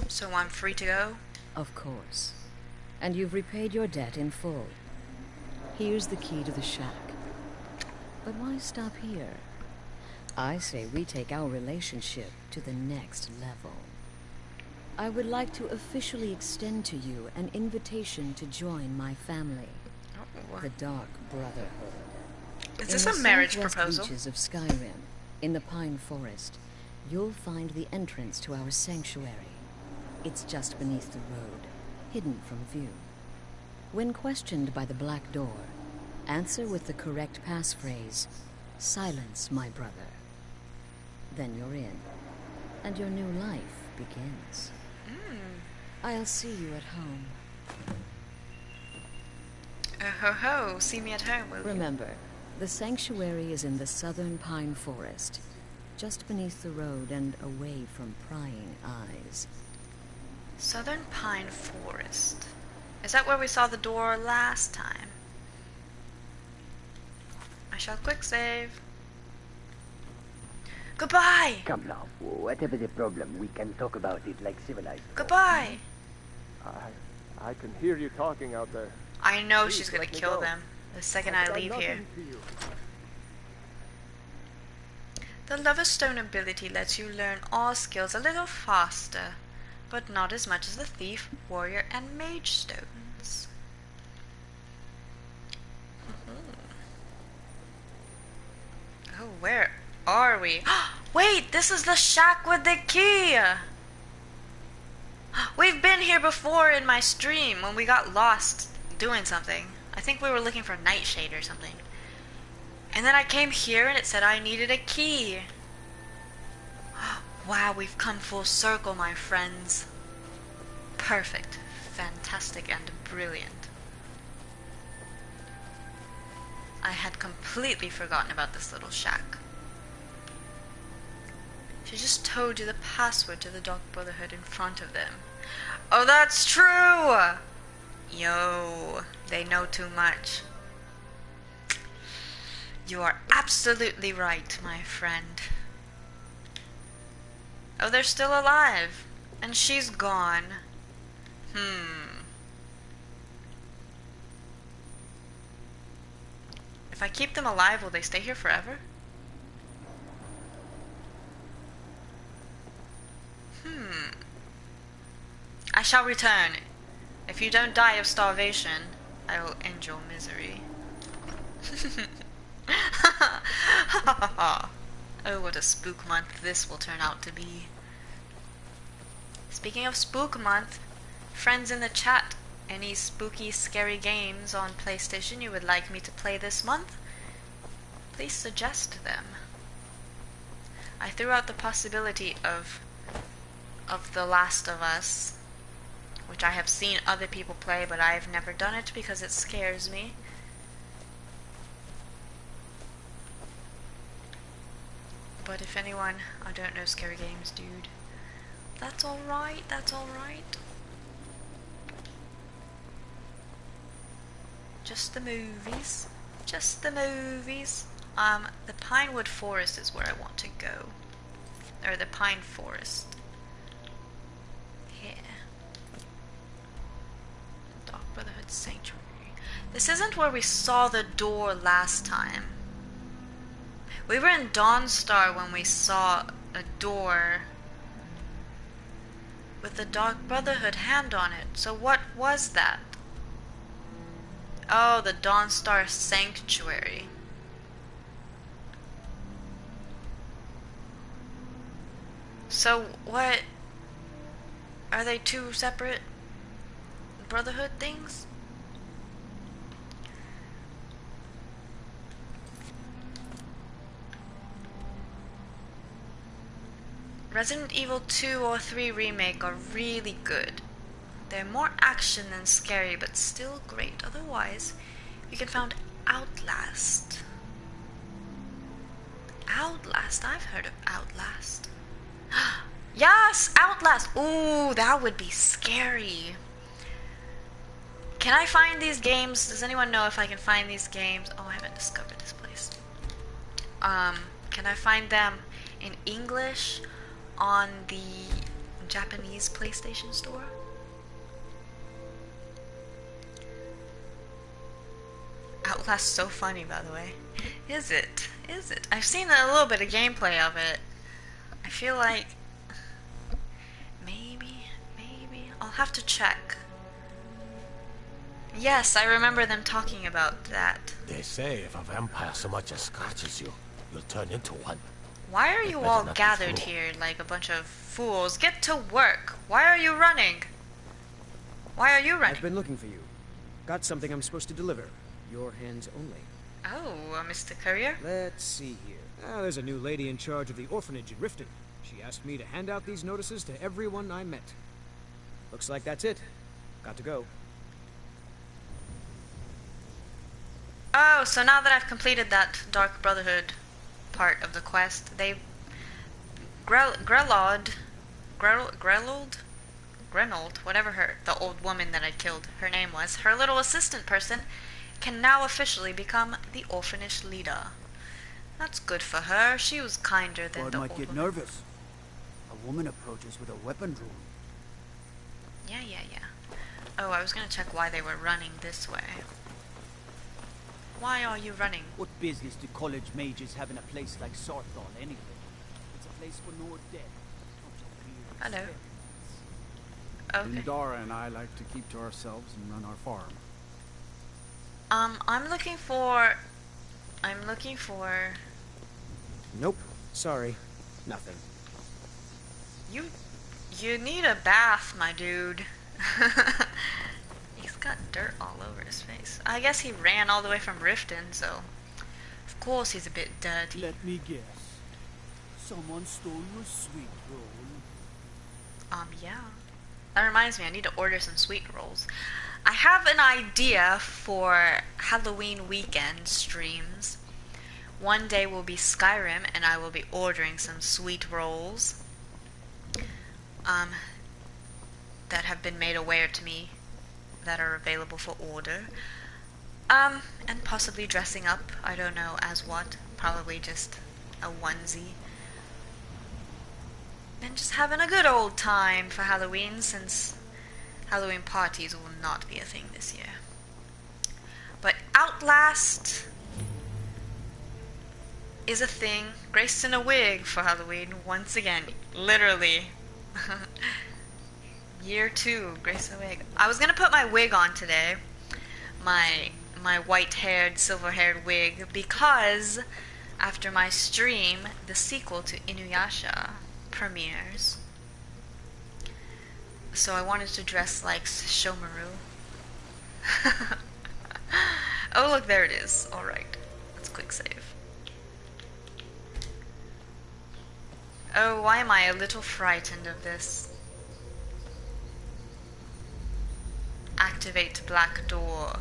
So I'm free to go? Of course. And you've repaid your debt in full. Here's the key to the shack. But why stop here? I say we take our relationship to the next level. I would like to officially extend to you an invitation to join my family, the Dark Brotherhood. Is this a marriage proposal? In the southwest reaches of Skyrim, in the Pine Forest, you'll find the entrance to our sanctuary. It's just beneath the road, hidden from view. When questioned by the Black Door, answer with the correct passphrase, "Silence, my brother." Then you're in, and your new life begins. I'll see you at home. Oh ho ho, see me at home, will you? Remember, the sanctuary is in the southern Pine Forest, just beneath the road and away from prying eyes. Southern Pine Forest. Is that where we saw the door last time? I shall quick save. Goodbye! Come now, whatever the problem, we can talk about it like civilized. Goodbye! I can hear you talking out there. I know Please, she's gonna let me kill go. them the second I've I done leave here. nothing to you. The Lover's Stone ability lets you learn all skills a little faster, but not as much as the Thief, Warrior, and Mage Stones. Oh, where are we? Wait, this is the shack with the key! We've been here before in my stream when we got lost doing something. I think we were looking for Nightshade or something. And then I came here and it said I needed a key. Wow, we've come full circle, my friends. Perfect, fantastic, and brilliant. I had completely forgotten about this little shack. She just told you the password to the Dark Brotherhood in front of them. Oh, that's true! Yo, they know too much. You are absolutely right, my friend. Oh, they're still alive. And she's gone. If I keep them alive, will they stay here forever? I shall return. If you don't die of starvation, I will end your misery. Oh, what a spook month this will turn out to be. Speaking of Spook Month, friends in the chat, any spooky, scary games on PlayStation you would like me to play this month? Please suggest them. I threw out the possibility of The Last of Us, which I have seen other people play, but I have never done it because it scares me. But if anyone, I don't know scary games, dude. That's alright, that's alright. Just the movies. Just the movies. The Pinewood Forest is where I want to go. Or the Pine Forest. Here. Dark Brotherhood Sanctuary. This isn't where we saw the door last time. We were in Dawnstar when we saw a door with the Dark Brotherhood hand on it. So what was that? Oh, the Dawnstar Sanctuary. So what? Are they two separate Brotherhood things? Resident Evil 2 or 3 Remake are really good. They're more action than scary, but still great. Otherwise, you can find Outlast. Outlast? I've heard of Outlast. Yes, Outlast. Ooh, that would be scary. Can I find these games? Does anyone know if I can find these games? Oh, I haven't discovered this place. Can I find them in English on the Japanese PlayStation Store? Outlast's so funny, by the way. Is it? Is it? I've seen a little bit of gameplay of it. I feel like maybe I'll have to check. Yes, I remember them talking about that. They say if a vampire so much as scratches you, you'll turn into one. Why are you all gathered here like a bunch of fools? Get to work. Why are you running? Why are you running? I've been looking for you. Got something I'm supposed to deliver. Your hands only. Oh, Mr. Courier? Let's see here. There's a new lady in charge of the orphanage in Riften. She asked me to hand out these notices to everyone I met. Looks like that's it. Got to go. Oh, so now that I've completed that Dark Brotherhood part of the quest, they... Grelod, whatever the old woman that I killed, her name was, her little assistant person, can now officially become the orphanage leader. That's good for her. She was kinder than the old woman. I might get nervous. A woman approaches with a weapon drawn. Yeah. Oh, I was gonna check why they were running this way. Why are you running? What business do college mages have in a place like Sarthal anyway? It's a place for no dead. Hello. Okay. Okay. Dara and I like to keep to ourselves and run our farm. I'm looking for... Nope. Sorry. Nothing. You need a bath, my dude. He's got dirt all over his face. I guess he ran all the way from Riften, so... Of course he's a bit dirty. Let me guess. Someone stole your sweet roll. Yeah. That reminds me, I need to order some sweet rolls. I have an idea for Halloween weekend streams. One day will be Skyrim, and I will be ordering some sweet rolls. That have been made aware to me that are available for order. And possibly dressing up, I don't know as what, probably just a onesie. And just having a good old time for Halloween, since Halloween parties will not be a thing this year. But Outlast is a thing. Graced in a wig for Halloween, once again, literally. Year 2, Grace in a wig. I was gonna put my wig on today, my white-haired, silver-haired wig, because after my stream, the sequel to Inuyasha premieres. So I wanted to dress like Shomaru. Oh, look, there it is. Alright. Let's quick save. Oh, why am I a little frightened of this? Activate black door.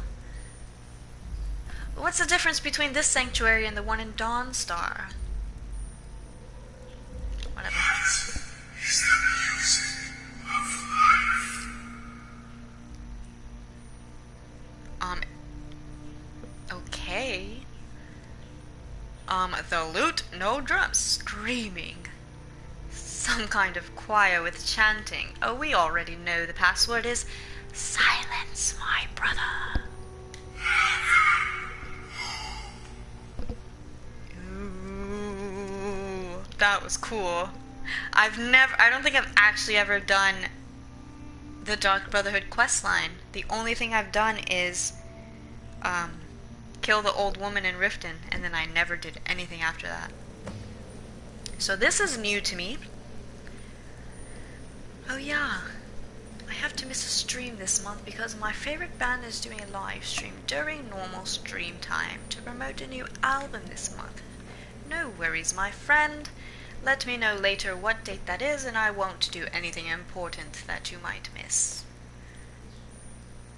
What's the difference between this sanctuary and the one in Dawnstar? Whatever. Okay. The lute, no drums, screaming. Some kind of choir with chanting. Oh, we already know the password is silence, my brother. Ooh, that was cool. I don't think I've actually ever done the Dark Brotherhood questline. The only thing I've done is kill the old woman in Riften, and then I never did anything after that. So this is new to me. Oh yeah, I have to miss a stream this month because my favorite band is doing a live stream during normal stream time to promote a new album this month. No worries, my friend. Let me know later what date that is, and I won't do anything important that you might miss.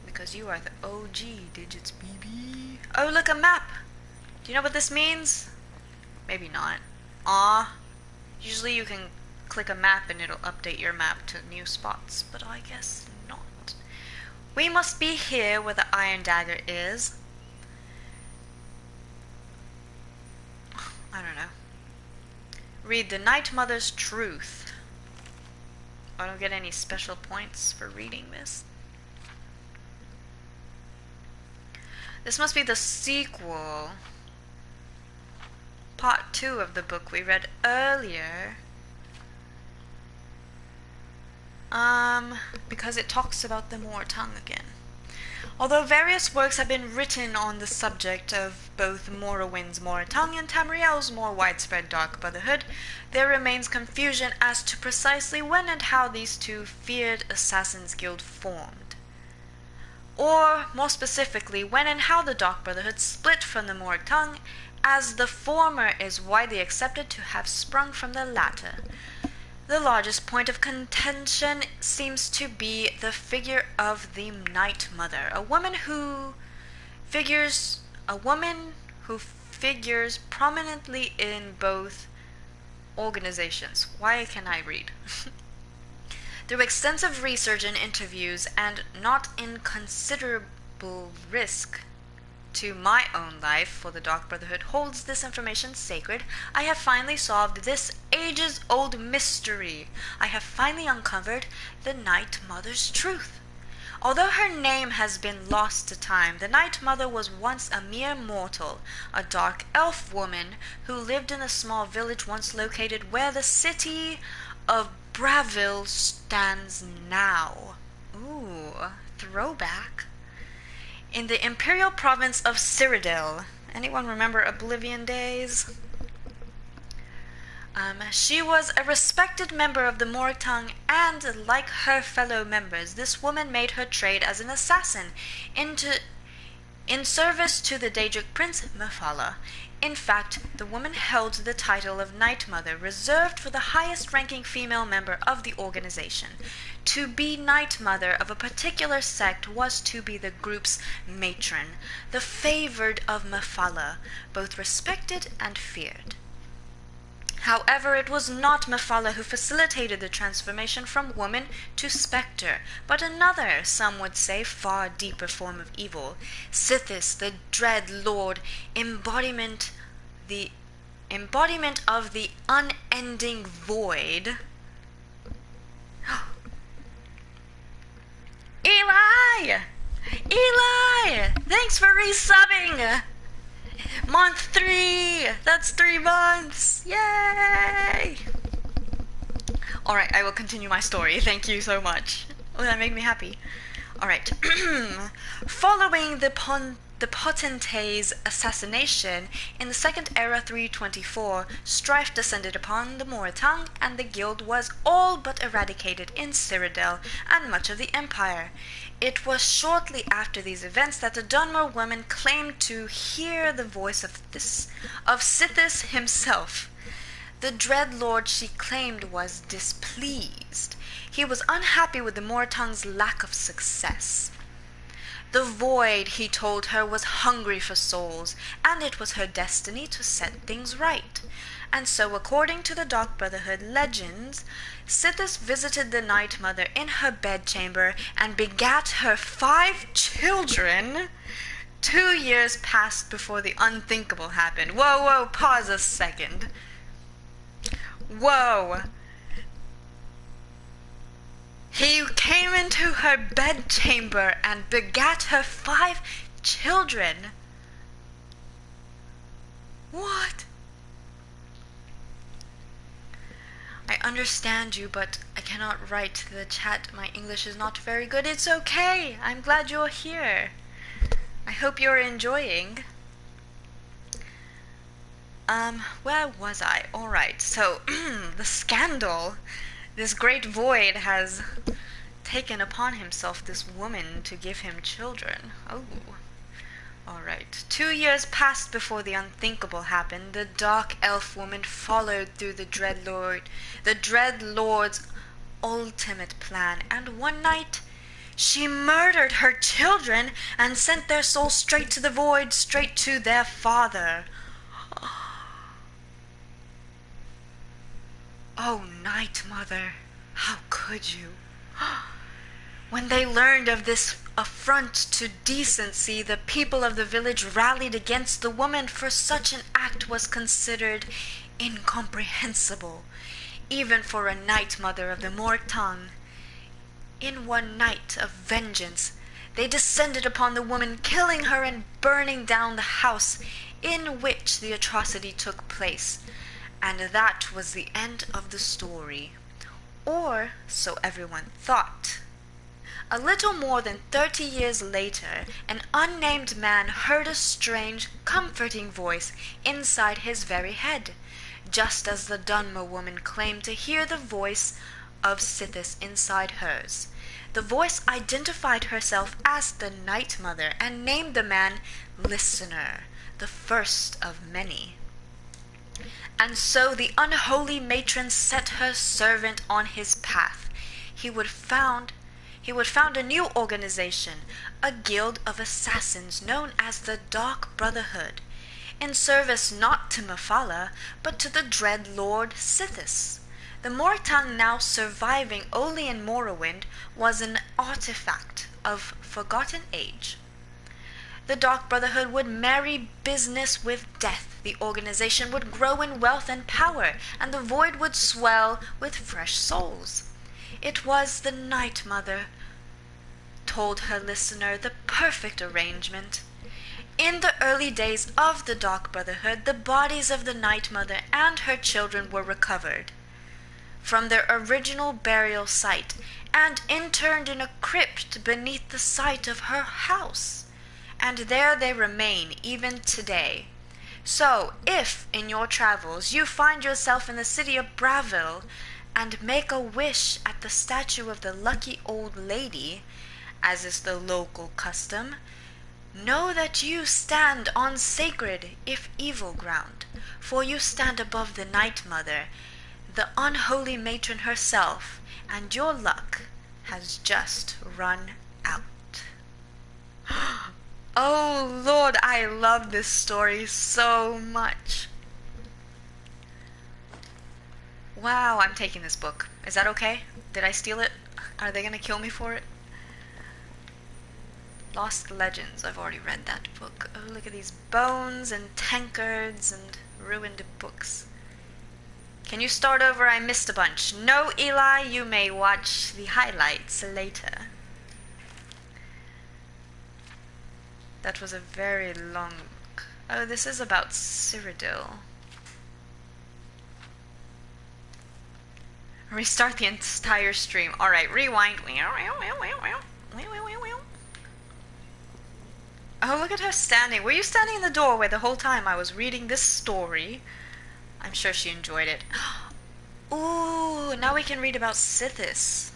Because you are the OG Digits, BB. Oh, look, a map! Do you know what this means? Maybe not. Usually you can click a map and it'll update your map to new spots, but I guess not. We must be here where the Iron Dagger is. I don't know. Read the Night Mother's Truth. I don't get any special points for reading this. This must be the sequel. Part 2 of the book we read earlier. Because it talks about the Moor tongue again. Although various works have been written on the subject of both Morrowind's Moor tongue and Tamriel's more widespread Dark Brotherhood, there remains confusion as to precisely when and how these two feared Assassin's Guild formed. Or, more specifically, when and how the Dark Brotherhood split from the Moor tongue, as the former is widely accepted to have sprung from the latter. The largest point of contention seems to be the figure of the Night Mother, a woman who figures prominently in both organizations. Why can I read? Through extensive research and interviews, and not inconsiderable risk to my own life, for the Dark Brotherhood holds this information sacred, I have finally solved this ages-old mystery. I have finally uncovered the Night Mother's truth. Although her name has been lost to time, the Night Mother was once a mere mortal, a dark elf woman who lived in a small village once located where the city of Bravil stands now. Ooh, throwback. In the imperial province of Cyrodiil. Anyone remember Oblivion days? She was a respected member of the Moor tongue, and like her fellow members, this woman made her trade as an assassin in service to the Daedric prince Mephala. In fact, the woman held the title of Night Mother, reserved for the highest-ranking female member of the organization. To be Night Mother of a particular sect was to be the group's matron, the favored of Mephala, both respected and feared. However, it was not Mephala who facilitated the transformation from woman to spectre, but another, some would say, far deeper form of evil, Sithis, the Dread Lord, embodiment of the unending void. Eli! Eli! Thanks for resubbing! Month 3! That's 3 months! Yay! Alright, I will continue my story. Thank you so much. Oh, that made me happy. Alright. Following the potentate's assassination, in the Second Era 324, strife descended upon the Moor tongue, and the guild was all but eradicated in Cyrodiil and much of the Empire. It was shortly after these events that the Dunmer woman claimed to hear the voice of Sithis himself. The Dread Lord, she claimed, was displeased. He was unhappy with the Moor tongue's lack of success. The void, he told her, was hungry for souls, and it was her destiny to set things right. And so, according to the Dark Brotherhood legends, Sithis visited the Night Mother in her bedchamber and begat her 5 children. 2 years passed before the unthinkable happened. Whoa, pause a second. Whoa. He came into her bedchamber and begat her 5 children. What? I understand you, but I cannot write to the chat. My English is not very good. It's okay. I'm glad you're here. I hope you're enjoying. Where was I? Alright, so, the scandal. This great void has taken upon himself this woman to give him children. Oh. Alright. 2 years passed before the unthinkable happened. The dark elf woman followed through the Dread Lord's ultimate plan, and one night she murdered her children and sent their souls straight to the void, straight to their father. Oh, Night Mother, how could you? When they learned of this affront to decency, the people of the village rallied against the woman, for such an act was considered incomprehensible, even for a Night Mother of the Mortang. In one night of vengeance, they descended upon the woman, killing her and burning down the house in which the atrocity took place. And that was the end of the story. Or so everyone thought. A little more than 30 years later, an unnamed man heard a strange, comforting voice inside his very head, just as the Dunmer woman claimed to hear the voice of Sithis inside hers. The voice identified herself as the Night Mother and named the man Listener, the first of many. And so the unholy matron set her servant on his path. He would found a new organization, a guild of assassins known as the Dark Brotherhood, in service not to Mephala, but to the dread Lord Sithis. The Mortang now surviving only in Morrowind was an artifact of forgotten age. The Dark Brotherhood would marry business with death. The organization would grow in wealth and power, and the void would swell with fresh souls. It was the Night Mother told her listener the perfect arrangement. In the early days of the Dark Brotherhood, the bodies of the Night Mother and her children were recovered from their original burial site and interned in a crypt beneath the site of her house. And there they remain even today. So, if in your travels you find yourself in the city of Bravil and make a wish at the statue of the lucky old lady, as is the local custom, know that you stand on sacred, if evil ground, for you stand above the Night Mother, the unholy matron herself, and your luck has just run out. Oh Lord, I love this story so much. Wow, I'm taking this book. Is that okay? Did I steal it? Are they gonna kill me for it? Lost Legends. I've already read that book. Oh, look at these bones and tankards and ruined books. Can you start over? I missed a bunch. No, Eli, you may watch the highlights later. That was a very long... Oh, this is about Cyrodiil. Restart the entire stream. Alright, rewind. Oh, look at her standing. Were you standing in the doorway the whole time I was reading this story? I'm sure she enjoyed it. Ooh, now we can read about Sithis.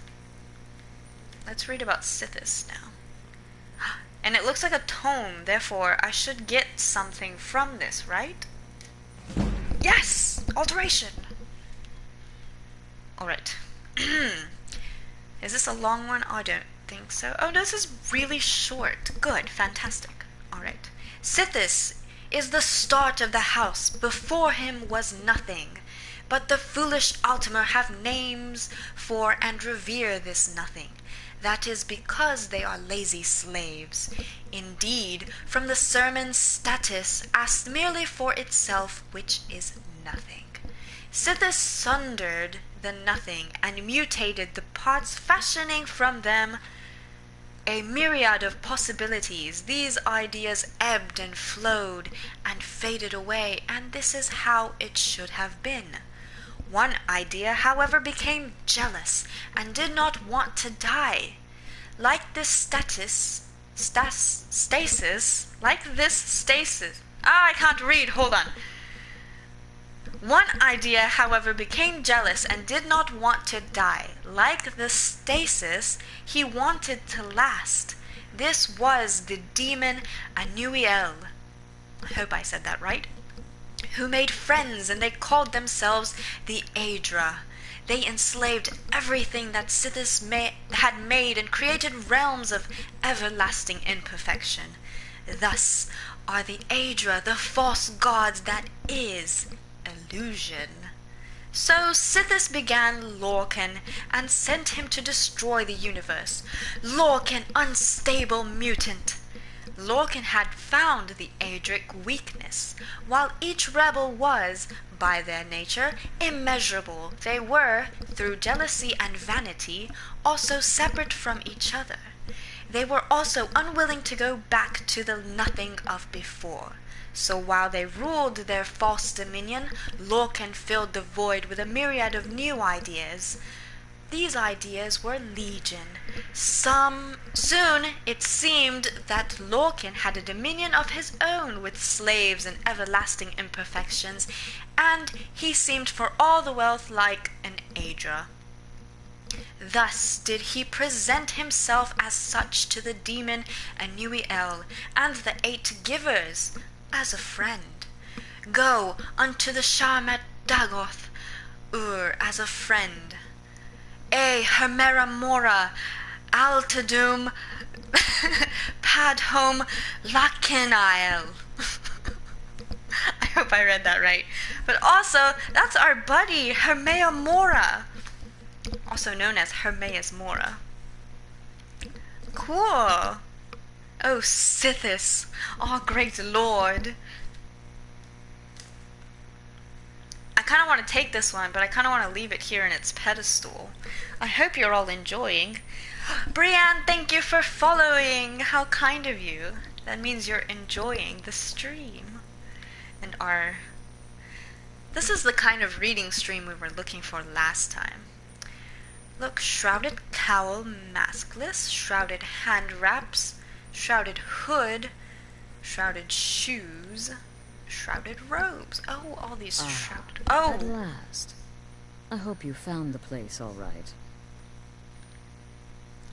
Let's read about Sithis now. And it looks like a tome, therefore I should get something from this, right? Yes! Alteration! Alright. Is this a long one? I don't think so. Oh, this is really short. Good, fantastic. Alright. Sithis is the start of the house. Before him was nothing. But the foolish Altimer have names for and revere this nothing. That is because they are lazy slaves. Indeed, from the sermon status asked merely for itself, which is nothing. Sithis sundered the nothing and mutated the parts, fashioning from them a myriad of possibilities. These ideas ebbed and flowed and faded away, and this is how it should have been. One idea, however, became jealous and did not want to die. Like this stasis. I can't read, hold on. One idea, however, became jealous and did not want to die. Like the stasis, he wanted to last. This was the demon Anuiel. I hope I said that right. Who made friends, and they called themselves the Aedra. They enslaved everything that Sithis had made and created realms of everlasting imperfection. Thus are the Aedra the false gods that is illusion. So Sithis began Lorcan and sent him to destroy the universe. Lorcan, unstable mutant. Lorcan had found the Adric weakness. While each rebel was, by their nature, immeasurable, they were, through jealousy and vanity, also separate from each other. They were also unwilling to go back to the nothing of before. So while they ruled their false dominion, Lorcan filled the void with a myriad of new ideas. These ideas were legion. Soon it seemed that Lorcan had a dominion of his own with slaves and everlasting imperfections, and he seemed for all the wealth like an Aedra. Thus did he present himself as such to the demon Anuiel and the 8 givers, as a friend. Go unto the Sharmet Dagoth, as a friend. Hermera Mora, Altadum, Padhom Lakinael. I hope I read that right. But also, that's our buddy, Hermea Mora, also known as Hermaeus Mora. Cool. Oh, Sithis, oh great lord. I kind of want to take this one, but I kind of want to leave it here in its pedestal. I hope you're all enjoying. Brienne, thank you for following. How kind of you. That means you're enjoying the stream. And this is the kind of reading stream we were looking for last time. Look, shrouded cowl, maskless, shrouded hand wraps, shrouded hood, shrouded shoes, shrouded robes. Oh, all these shrouded. Oh! At last. I hope you found the place all right.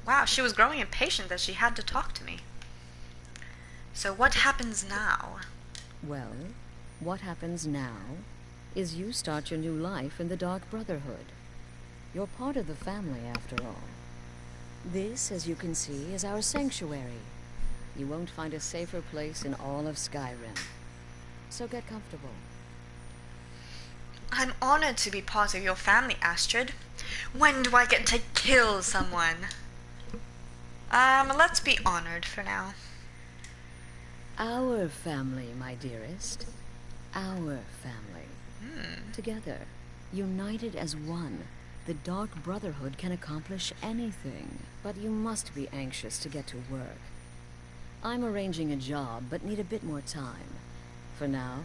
Wow, she was growing impatient that she had to talk to me. So what happens now? Well, what happens now is you start your new life in the Dark Brotherhood. You're part of the family, after all. This, as you can see, is our sanctuary. You won't find a safer place in all of Skyrim. So get comfortable. I'm honored to be part of your family, Astrid. When do I get to kill someone? Let's be honored for now. Our family, my dearest. Our family. Together, united as one, the Dark Brotherhood can accomplish anything. But you must be anxious to get to work. I'm arranging a job, but need a bit more time. For now,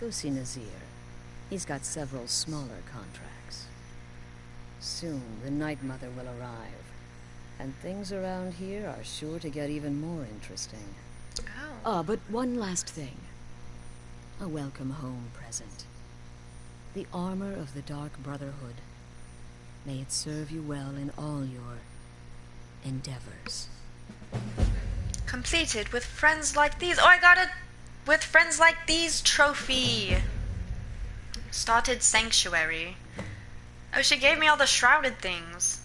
go see Nazir. He's got several smaller contracts. Soon, the Night Mother will arrive. And things around here are sure to get even more interesting. But one last thing. A welcome home present. The armor of the Dark Brotherhood. May it serve you well in all your endeavors. Completed with friends like these. Oh, I got it! With friends like these trophy. Started sanctuary. Oh, she gave me all the shrouded things.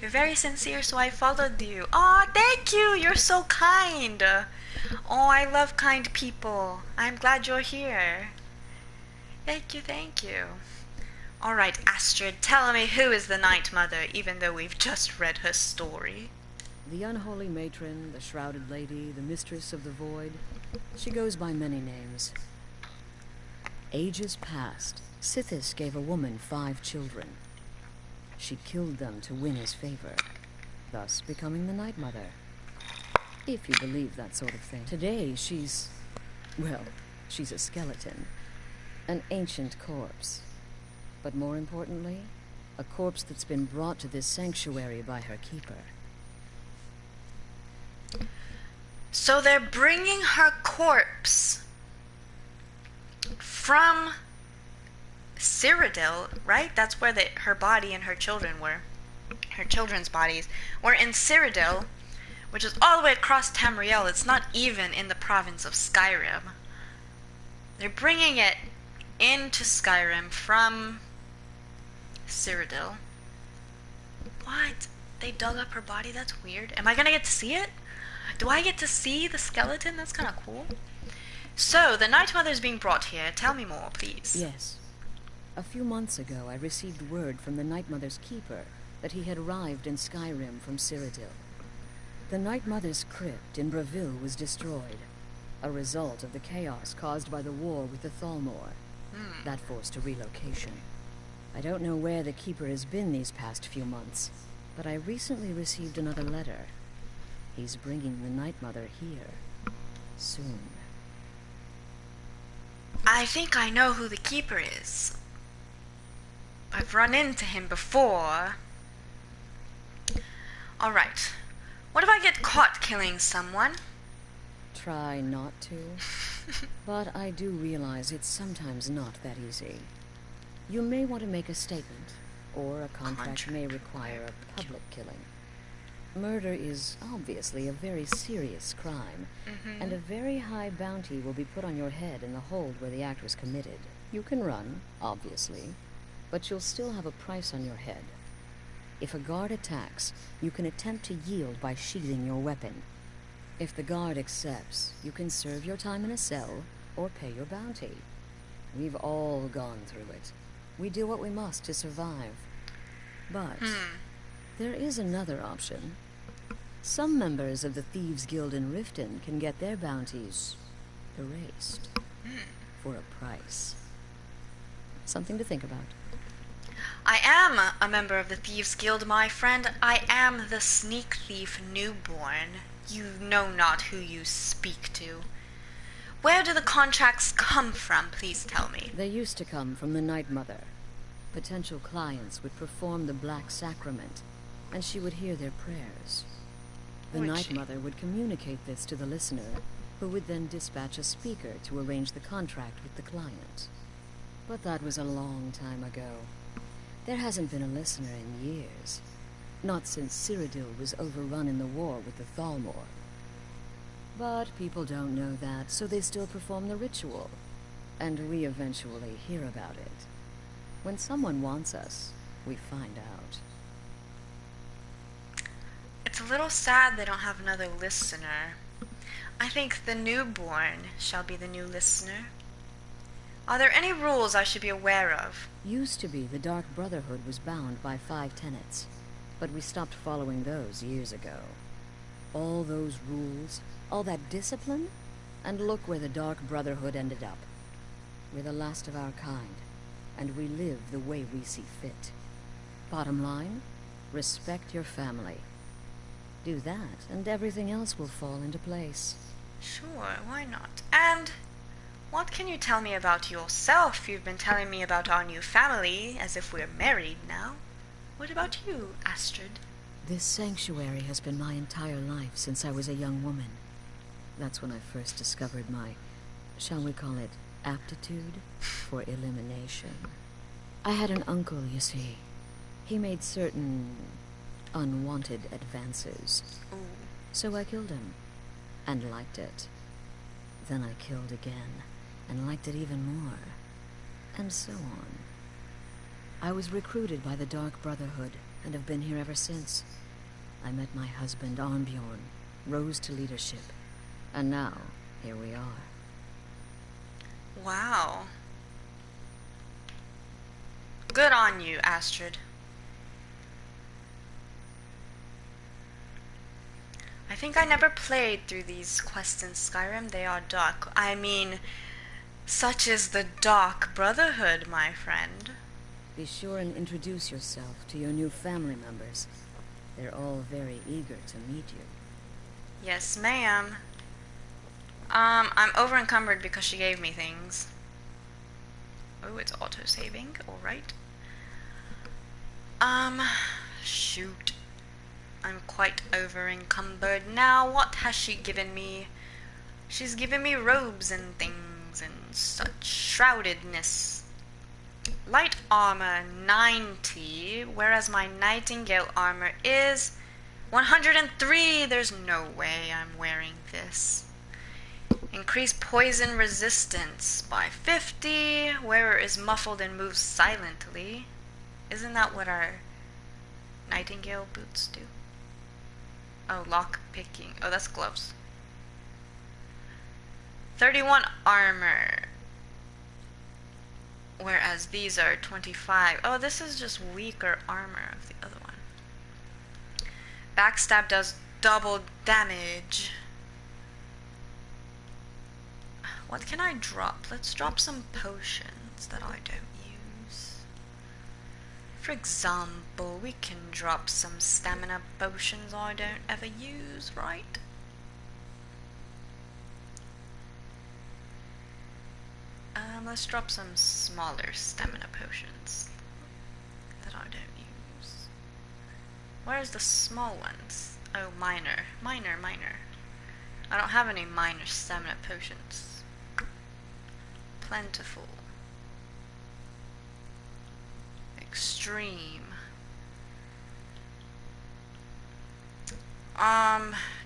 You're very sincere, so I followed you. Aw, thank you! You're so kind! Oh, I love kind people. I'm glad you're here. Thank you, thank you. Alright, Astrid, tell me who is the Night Mother, even though we've just read her story. The unholy matron, the shrouded lady, the mistress of the void. She goes by many names. Ages past, Sithis gave a woman 5 children. She killed them to win his favor, thus becoming the Night Mother. If you believe that sort of thing. Today, she's a skeleton. An ancient corpse. But more importantly, a corpse that's been brought to this sanctuary by her keeper. So they're bringing her corpse from Cyrodiil, right? That's where her body and her children were. Her children's bodies were in Cyrodiil, which is all the way across Tamriel. It's not even in the province of Skyrim. They're bringing it into Skyrim from Cyrodiil. What? They dug up her body? That's weird. Am I gonna get to see it? Do I get to see the skeleton? That's kind of cool. So, the Night Mother's being brought here. Tell me more, please. Yes. A few months ago, I received word from the Night Mother's keeper that he had arrived in Skyrim from Cyrodiil. The Night Mother's crypt in Breville was destroyed, a result of the chaos caused by the war with the Thalmor. That forced a relocation. I don't know where the keeper has been these past few months, but I recently received another letter. He's bringing the Night Mother here. Soon. I think I know who the keeper is. I've run into him before. Alright. What if I get caught killing someone? Try not to. But I do realize it's sometimes not that easy. You may want to make a statement, or a contract may require a public killing. Murder is obviously a very serious crime, and a very high bounty will be put on your head in the hold where the act was committed. You can run, obviously, but you'll still have a price on your head. If a guard attacks, you can attempt to yield by sheathing your weapon. If the guard accepts, you can serve your time in a cell or pay your bounty. We've all gone through it. We do what we must to survive. But there is another option. Some members of the Thieves' Guild in Riften can get their bounties erased for a price. Something to think about. I am a member of the Thieves' Guild, my friend. I am the sneak thief Noobborne. You know not who you speak to. Where do the contracts come from, please tell me? They used to come from the Night Mother. Potential clients would perform the Black Sacrament, and she would hear their prayers. The Night Mother would communicate this to the listener, who would then dispatch a speaker to arrange the contract with the client. But that was a long time ago. There hasn't been a listener in years. Not since Cyrodiil was overrun in the war with the Thalmor. But people don't know that, so they still perform the ritual. And we eventually hear about it. When someone wants us, we find out. It's a little sad they don't have another listener. I think the Noobborne shall be the new listener. Are there any rules I should be aware of? Used to be the Dark Brotherhood was bound by 5 tenets, but we stopped following those years ago. All those rules, all that discipline, and look where the Dark Brotherhood ended up. We're the last of our kind, and we live the way we see fit. Bottom line, respect your family. Do that, and everything else will fall into place. Sure, why not? And what can you tell me about yourself? You've been telling me about our new family, as if we're married now. What about you, Astrid? This sanctuary has been my entire life since I was a young woman. That's when I first discovered my, shall we call it, aptitude for elimination. I had an uncle, you see. He made certain unwanted advances. So I killed him, and liked it. Then I killed again, and liked it even more, and so on. I was recruited by the Dark Brotherhood, and have been here ever since. I met my husband, Armbjorn, rose to leadership, and now, here we are. Wow. Good on you, Astrid. I think I never played through these quests in Skyrim. They are dark. I mean, such is the Dark Brotherhood, my friend. Be sure and introduce yourself to your new family members. They're all very eager to meet you. Yes, ma'am. I'm over-encumbered because she gave me things. Oh, it's auto-saving. Alright. Shoot. I'm quite over-encumbered now. What has she given me? She's given me robes and things and such. Shroudedness. Light armor 90, whereas my Nightingale armor is 103. There's no way I'm wearing this. Increase poison resistance by 50. Wearer is muffled and moves silently. Isn't that what our Nightingale boots do? Oh, lock picking. Oh, that's gloves. 31 armor. Whereas these are 25. Oh, this is just weaker armor of the other one. Backstab does double damage. What can I drop? Let's drop some potions that I don't use. For example, we can drop some stamina potions I don't ever use, right? Let's drop some smaller stamina potions that I don't use. Where's the small ones? Oh, minor. Minor. I don't have any minor stamina potions. Plentiful. Extreme.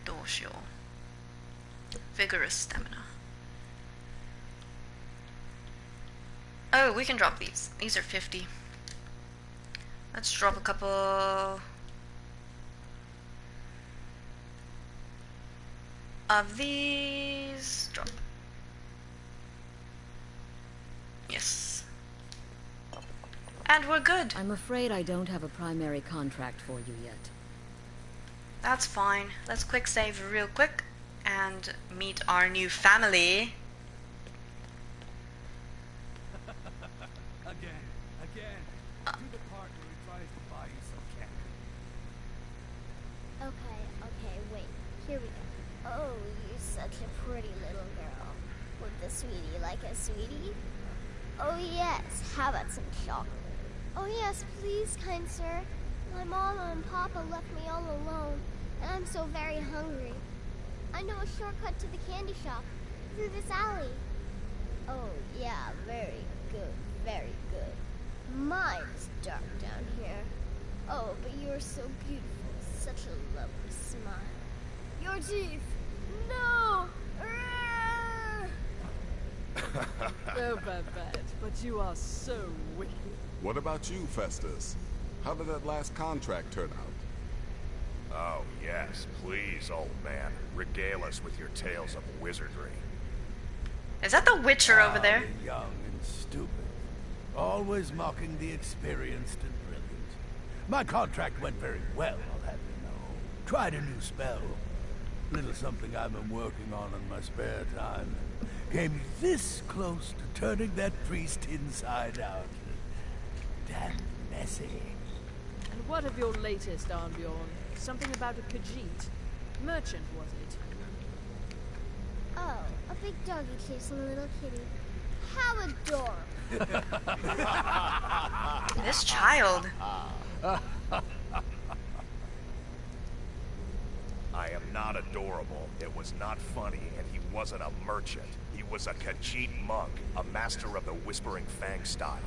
Dorsal. Vigorous stamina. Oh, we can drop these. These are 50. Let's drop a couple of these. Drop. Yes. And we're good. I'm afraid I don't have a primary contract for you yet. That's fine. Let's quick save real quick and meet our new family. Again. Do the part where he tries to buy you some candy. Okay, wait. Here we go. Oh, you're such a pretty little girl. With the sweetie like a sweetie? Oh yes, how about some chocolate? Oh yes, please, kind sir. My mama and papa left me all alone, and I'm so very hungry. I know a shortcut to the candy shop, through this alley. Oh yeah, very good, very good. Mine's dark down here. Oh, but you're so beautiful, such a lovely smile. Your teeth! No! Oh, Babette, but you are so wicked. What about you, Festus? How did that last contract turn out? Oh, yes, please, old man. Regale us with your tales of wizardry. Is that the Witcher over there? Young and stupid. Always mocking the experienced and brilliant. My contract went very well, I'll have you know. Tried a new spell. Little something I've been working on in my spare time. Came this close to turning that priest inside out. Damn messy. And what of your latest, Arnbjorn? Something about a Khajiit. Merchant, was it? Oh, a big doggy chasing a little kitty. How adorable. This child. I am not adorable. It was not funny, and he wasn't a merchant. He was a Khajiit monk, a master of the Whispering Fang style.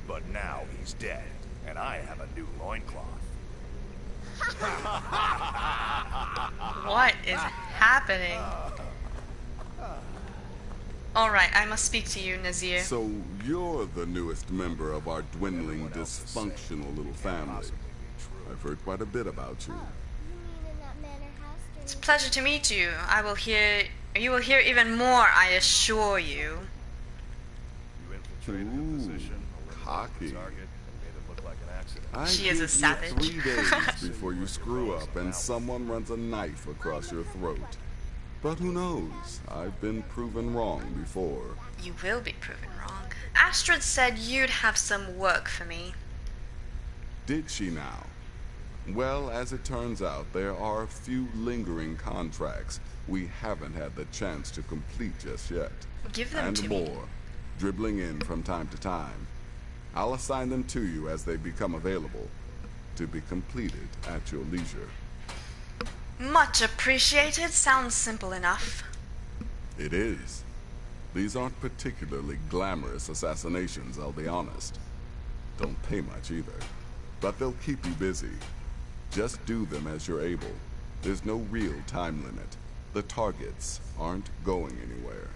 But now he's dead, and I have a new loincloth. What is happening? Alright, I must speak to you, Nazir. So you're the newest member of our dwindling, dysfunctional little family. I've heard quite a bit about you. It's a pleasure to meet you. You will hear even more, I assure you. Ooh, cocky. She is a savage. 3 days before you screw up and someone runs a knife across your throat. But who knows? I've been proven wrong before. You will be proven wrong. Astrid said you'd have some work for me. Did she now? Well, as it turns out, there are a few lingering contracts we haven't had the chance to complete just yet. Give them and to more, me. dribbling in from time to time. I'll assign them to you as they become available, to be completed at your leisure. Much appreciated. Sounds simple enough. It is. These aren't particularly glamorous assassinations, I'll be honest. Don't pay much either, but they'll keep you busy. Just do them as you're able. There's no real time limit. The targets aren't going anywhere.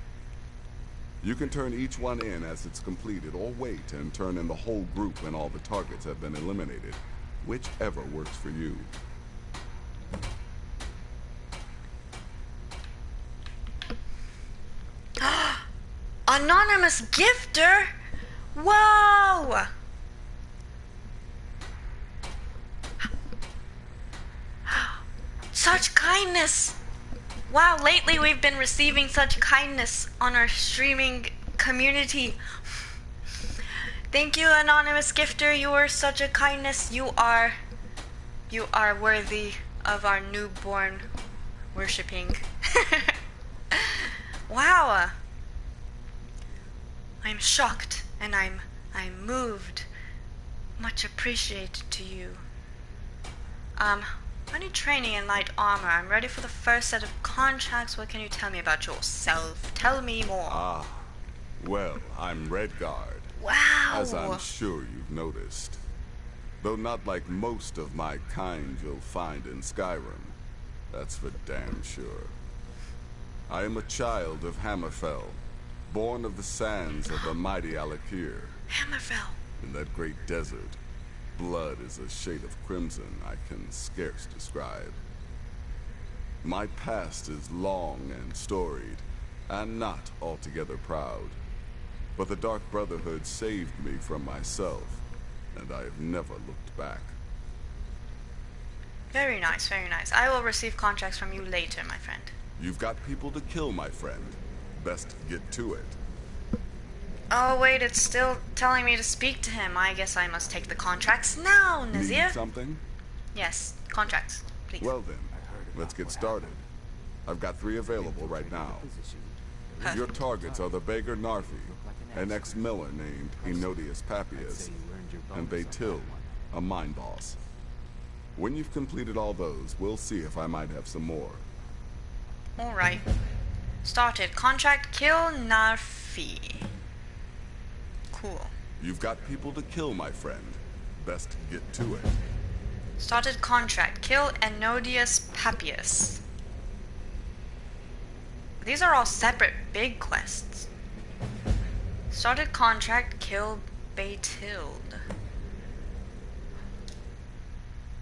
You can turn each one in as it's completed, or wait and turn in the whole group when all the targets have been eliminated. Whichever works for you. Anonymous gifter? Whoa! Such kindness! Wow, lately we've been receiving such kindness on our streaming community. Thank you, Anonymous Gifter. You are such a kindness. You are worthy of our Noobborne worshipping. Wow. I'm shocked and I'm moved. Much appreciated to you. I need training in light armor. I'm ready for the first set of contracts. What can you tell me about yourself? Tell me more. Ah, well, I'm Redguard. Wow. As I'm sure you've noticed. Though not like most of my kind you'll find in Skyrim. That's for damn sure. I am a child of Hammerfell, born of the sands of the mighty Alakir. Hammerfell. In that great desert, blood is a shade of crimson I can scarce describe. My past is long and storied, and not altogether proud. But the Dark Brotherhood saved me from myself, and I have never looked back. Very nice, very nice. I will receive contracts from you later, my friend. You've got people to kill, my friend. Best get to it. Oh wait, it's still telling me to speak to him. I guess I must take the contracts now, Nazir. Need something? Yes, contracts, please. Well then, let's get started. I've got 3 available right now. Your targets are the beggar Narfi, an ex-miller named Enodius Papias, and Baytil, a mine boss. When you've completed all those, we'll see if I might have some more. Alright. Started. Contract kill Narfi. Cool. You've got people to kill, my friend. Best get to it. Started contract. Kill Enodius Papias. These are all separate big quests. Started contract. Kill Baytild.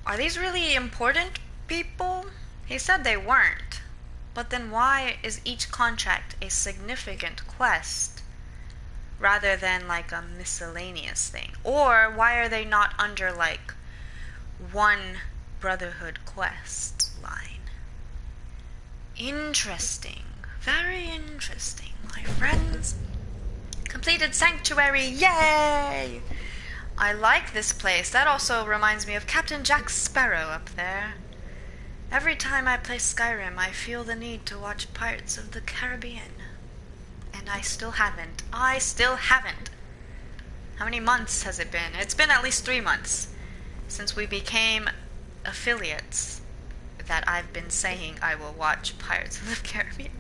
Are these really important people? He said they weren't. But then why is each contract a significant quest rather than like a miscellaneous thing? Or why are they not under like one Brotherhood quest line? Interesting. Very interesting, my friends. Completed Sanctuary. Yay! I like this place. That also reminds me of Captain Jack Sparrow up there. Every time I play Skyrim, I feel the need to watch Pirates of the Caribbean. And I still haven't. I still haven't. How many months has it been? It's been at least 3 months since we became affiliates that I've been saying I will watch Pirates of the Caribbean.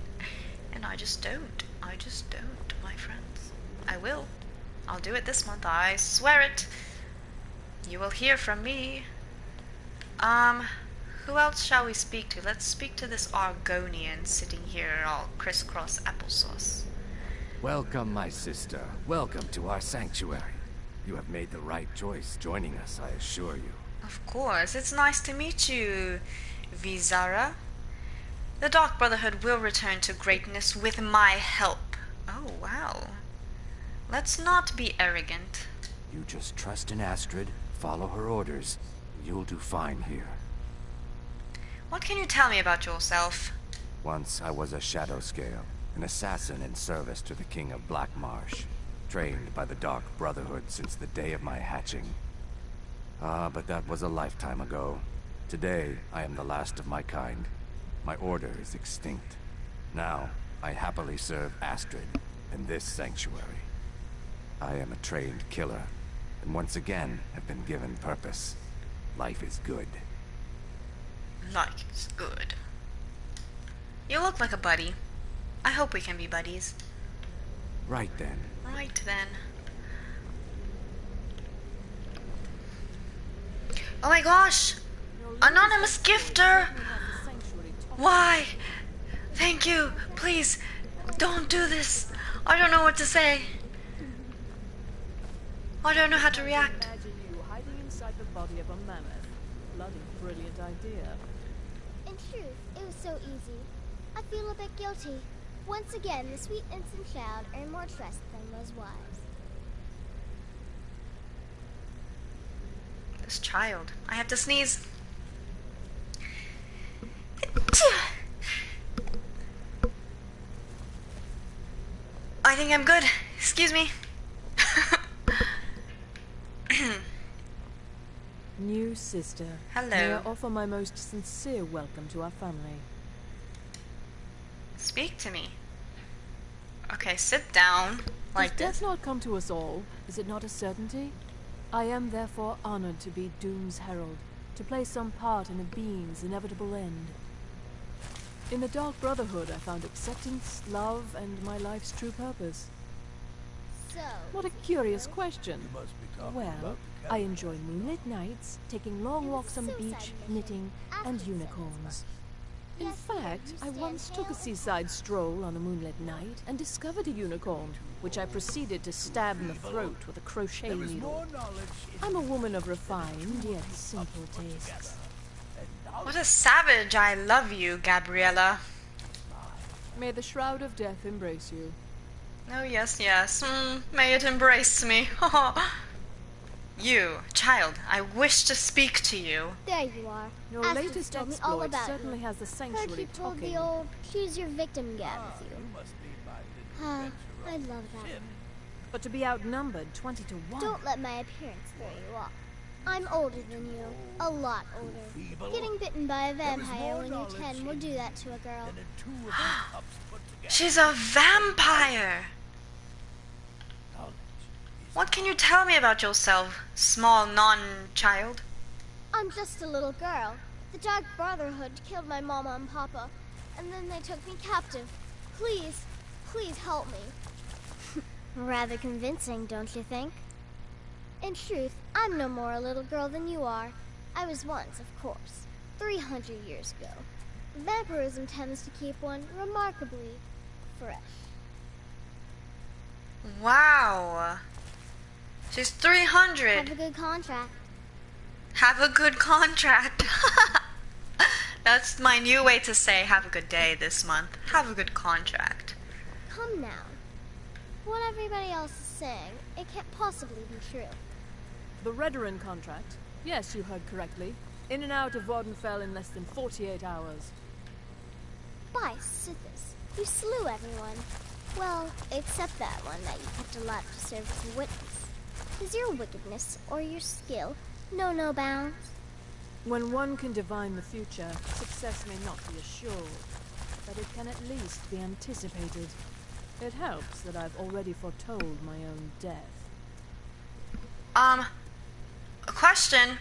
And I just don't. I just don't, my friends. I will. I'll do it this month. I swear it. You will hear from me. Who else shall we speak to? Let's speak to this Argonian sitting here all crisscross applesauce. Welcome, my sister. Welcome to our sanctuary. You have made the right choice joining us, I assure you. Of course. It's nice to meet you, Vizara. The Dark Brotherhood will return to greatness with my help. Oh, wow. Let's not be arrogant. You just trust in Astrid, follow her orders. You'll do fine here. What can you tell me about yourself? Once I was a shadow scale, an assassin in service to the King of Blackmarsh, trained by the Dark Brotherhood since the day of my hatching. But that was a lifetime ago. Today, I am the last of my kind. My order is extinct. Now, I happily serve Astrid in this sanctuary. I am a trained killer, and once again have been given purpose. Life is good. Life is good. You look like a buddy. I hope we can be buddies. Right then. Right then. Oh my gosh! Anonymous gifter! Why? Thank you. Please, don't do this. I don't know what to say. I don't know how to react. Imagine you hiding inside the body of a mammoth. Bloody brilliant idea. In truth, it was so easy. I feel a bit guilty. Once again, the sweet innocent child earned more trust than was wise. This child. I have to sneeze. I think I'm good. Excuse me. New sister. Hello. May I offer my most sincere welcome to our family. Speak to me. Okay, sit down. Like Does this. death not come to us all? Is it not a certainty? I am therefore honored to be Doom's herald, to play some part in a being's inevitable end. In the Dark Brotherhood, I found acceptance, love, and my life's true purpose. So, What a curious question. You must be talking Well, about the I enjoy moonlit nights, taking long walks on the beach, knitting, and unicorns. In fact, I once took a seaside stroll on a moonlit night and discovered a unicorn, which I proceeded to stab in the throat with a crochet There is needle. more knowledge in I'm a woman of refined yet simple tastes. What a savage. I love you, Gabriella. May the shroud of death embrace you. Oh, yes, yes. May it embrace me. You, child, I wish to speak to you. there you are. Your Astrid latest told me all exploit about certainly you. has the Heard sanctuary you pulled talking. the old choose your victim gab with you. must be my Ah, little I love that. But to be outnumbered 20 to 1. Don't let my appearance throw you off. I'm older than you. A lot older. Getting bitten by a vampire when you're 10 will do that to a girl. She's a vampire. What can you tell me about yourself, small non-child? I'm just a little girl. The Dark Brotherhood killed my mama and papa, and then they took me captive. Please, please help me. Rather convincing, don't you think? In truth, I'm no more a little girl than you are. I was once, of course, 300 years ago. Vampirism tends to keep one remarkably fresh. Wow. She's 300. Have a good contract. Have a good contract. That's my new way to say have a good day this month. Have a good contract. Come now. What everybody else is saying, it can't possibly be true. The Redoran contract. Yes, you heard correctly. In and out of Vardenfell in less than 48 hours. By Sithis, you slew everyone. Well, except that one that you kept alive to serve as a witness. Is your wickedness or your skill know no bounds? When one can divine the future, success may not be assured, but it can at least be anticipated. It helps that I've already foretold my own death. A question,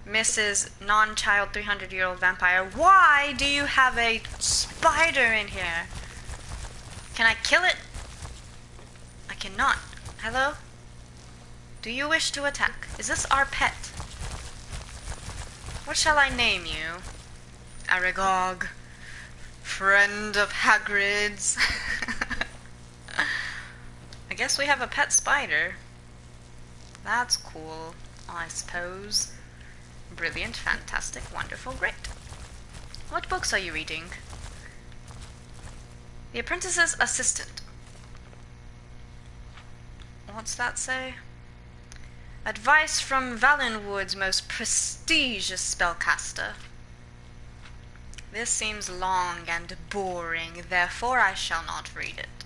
Mrs. Non-child 300-year-old vampire. Why do you have a spider in here? Can I kill it? I cannot. Hello? Do you wish to attack? Is this our pet? What shall I name you? Aragog. Friend of Hagrid's. I guess we have a pet spider. That's cool, I suppose. Brilliant, fantastic, wonderful, great. What books are you reading? The Apprentice's Assistant. What's that say? Advice from Valenwood's most prestigious spellcaster. This seems long and boring, therefore I shall not read it.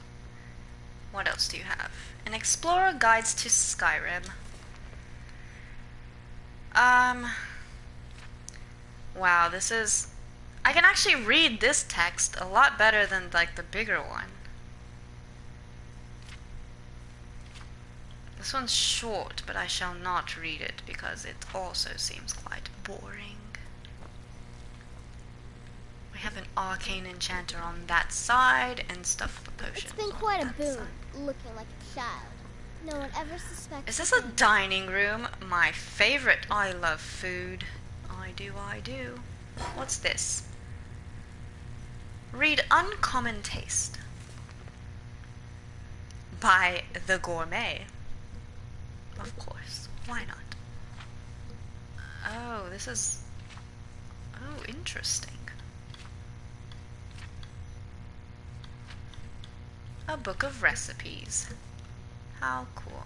What else do you have? An Explorer Guides to Skyrim. Wow, this is... I can actually read this text a lot better than, like, the bigger one. This one's short, but I shall not read it because it also seems quite boring. We have an arcane enchanter on that side and stuff for potions. It's been quite a boon, looking like a child. No one ever suspects. Is this a dining room? My favorite. I love food. I do. What's this? Read Uncommon Taste by The Gourmet. Of course. Why not? Oh, this is... Oh, interesting. A book of recipes. How cool.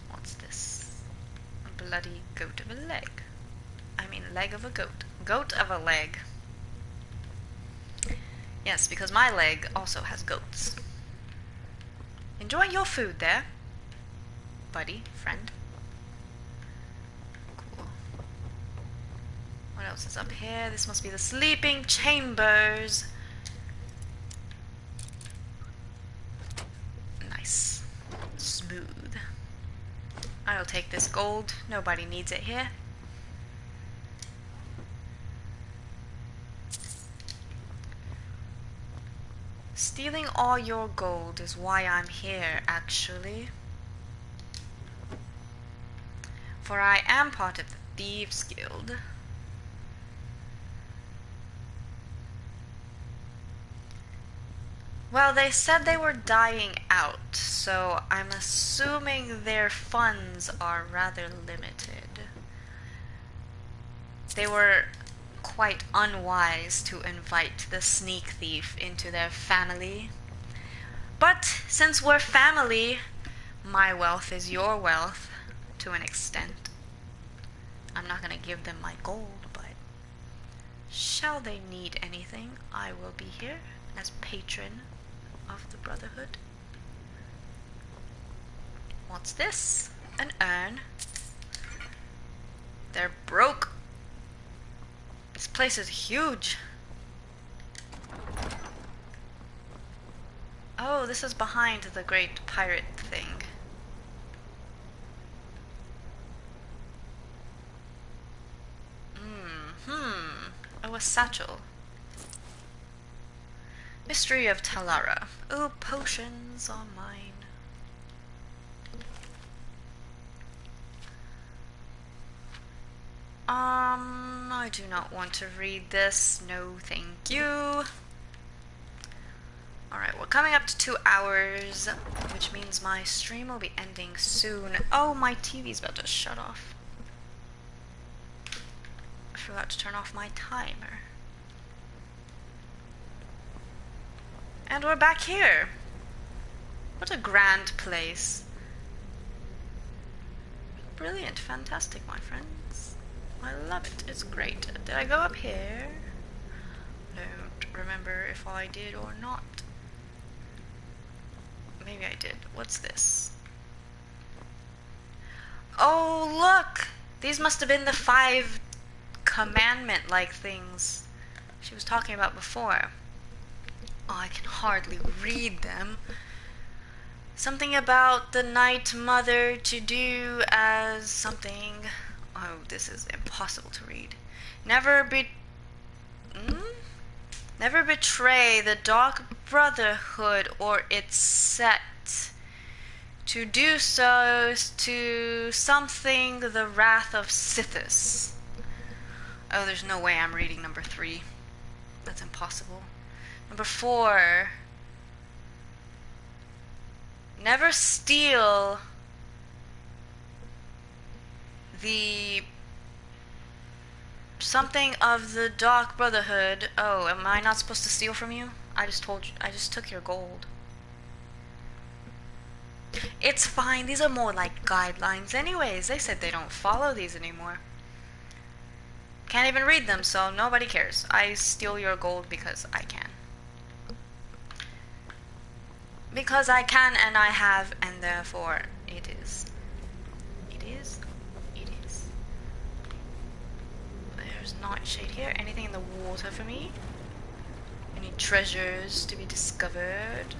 What's this? A bloody goat of a leg. I mean, leg of a goat. Goat of a leg. Yes, because my leg also has goats. Enjoy your food there, buddy, friend. Cool. What else is up here? This must be the sleeping chambers. Nice. Smooth. I'll take this gold. Nobody needs it here. Stealing all your gold is why I'm here, actually. For I am part of the Thieves Guild. Well, they said they were dying out, so I'm assuming their funds are rather limited. They were quite unwise to invite the sneak thief into their family. But since we're family, my wealth is your wealth to an extent. I'm not gonna give them my gold, but shall they need anything, I will be here as patron of the Brotherhood. What's this? An urn. They're broke. This place is huge. Oh, this is behind the great pirate thing. Oh, a satchel. Mystery of Talara. Oh, potions are mine. I do not want to read this. No, thank you. Alright, we're coming up to 2 hours, which means my stream will be ending soon. Oh, my TV's about to shut off. I forgot to turn off my timer. And we're back here. What a grand place. Brilliant, fantastic, my friends. I love it, it's great. Did I go up here? Don't remember if I did or not. Maybe I did. What's this? Oh, look! These must have been the 5 commandment-like things she was talking about before. Oh, I can hardly read them. Something about the Night Mother to do as something. Oh, this is impossible to read. Never betray the Dark Brotherhood or its sect. To do so is to something the wrath of Sithis. Oh, there's no way I'm reading number 3. That's impossible. Number 4. Never steal the something of the Dark Brotherhood. Oh, am I not supposed to steal from you? I just took your gold. It's fine, these are more like guidelines anyways. They said they don't follow these anymore. Can't even read them, so nobody cares. I steal your gold because I can. Because I can and I have, and therefore it is. It is. It is. There's nightshade here. Anything in the water for me? Any treasures to be discovered?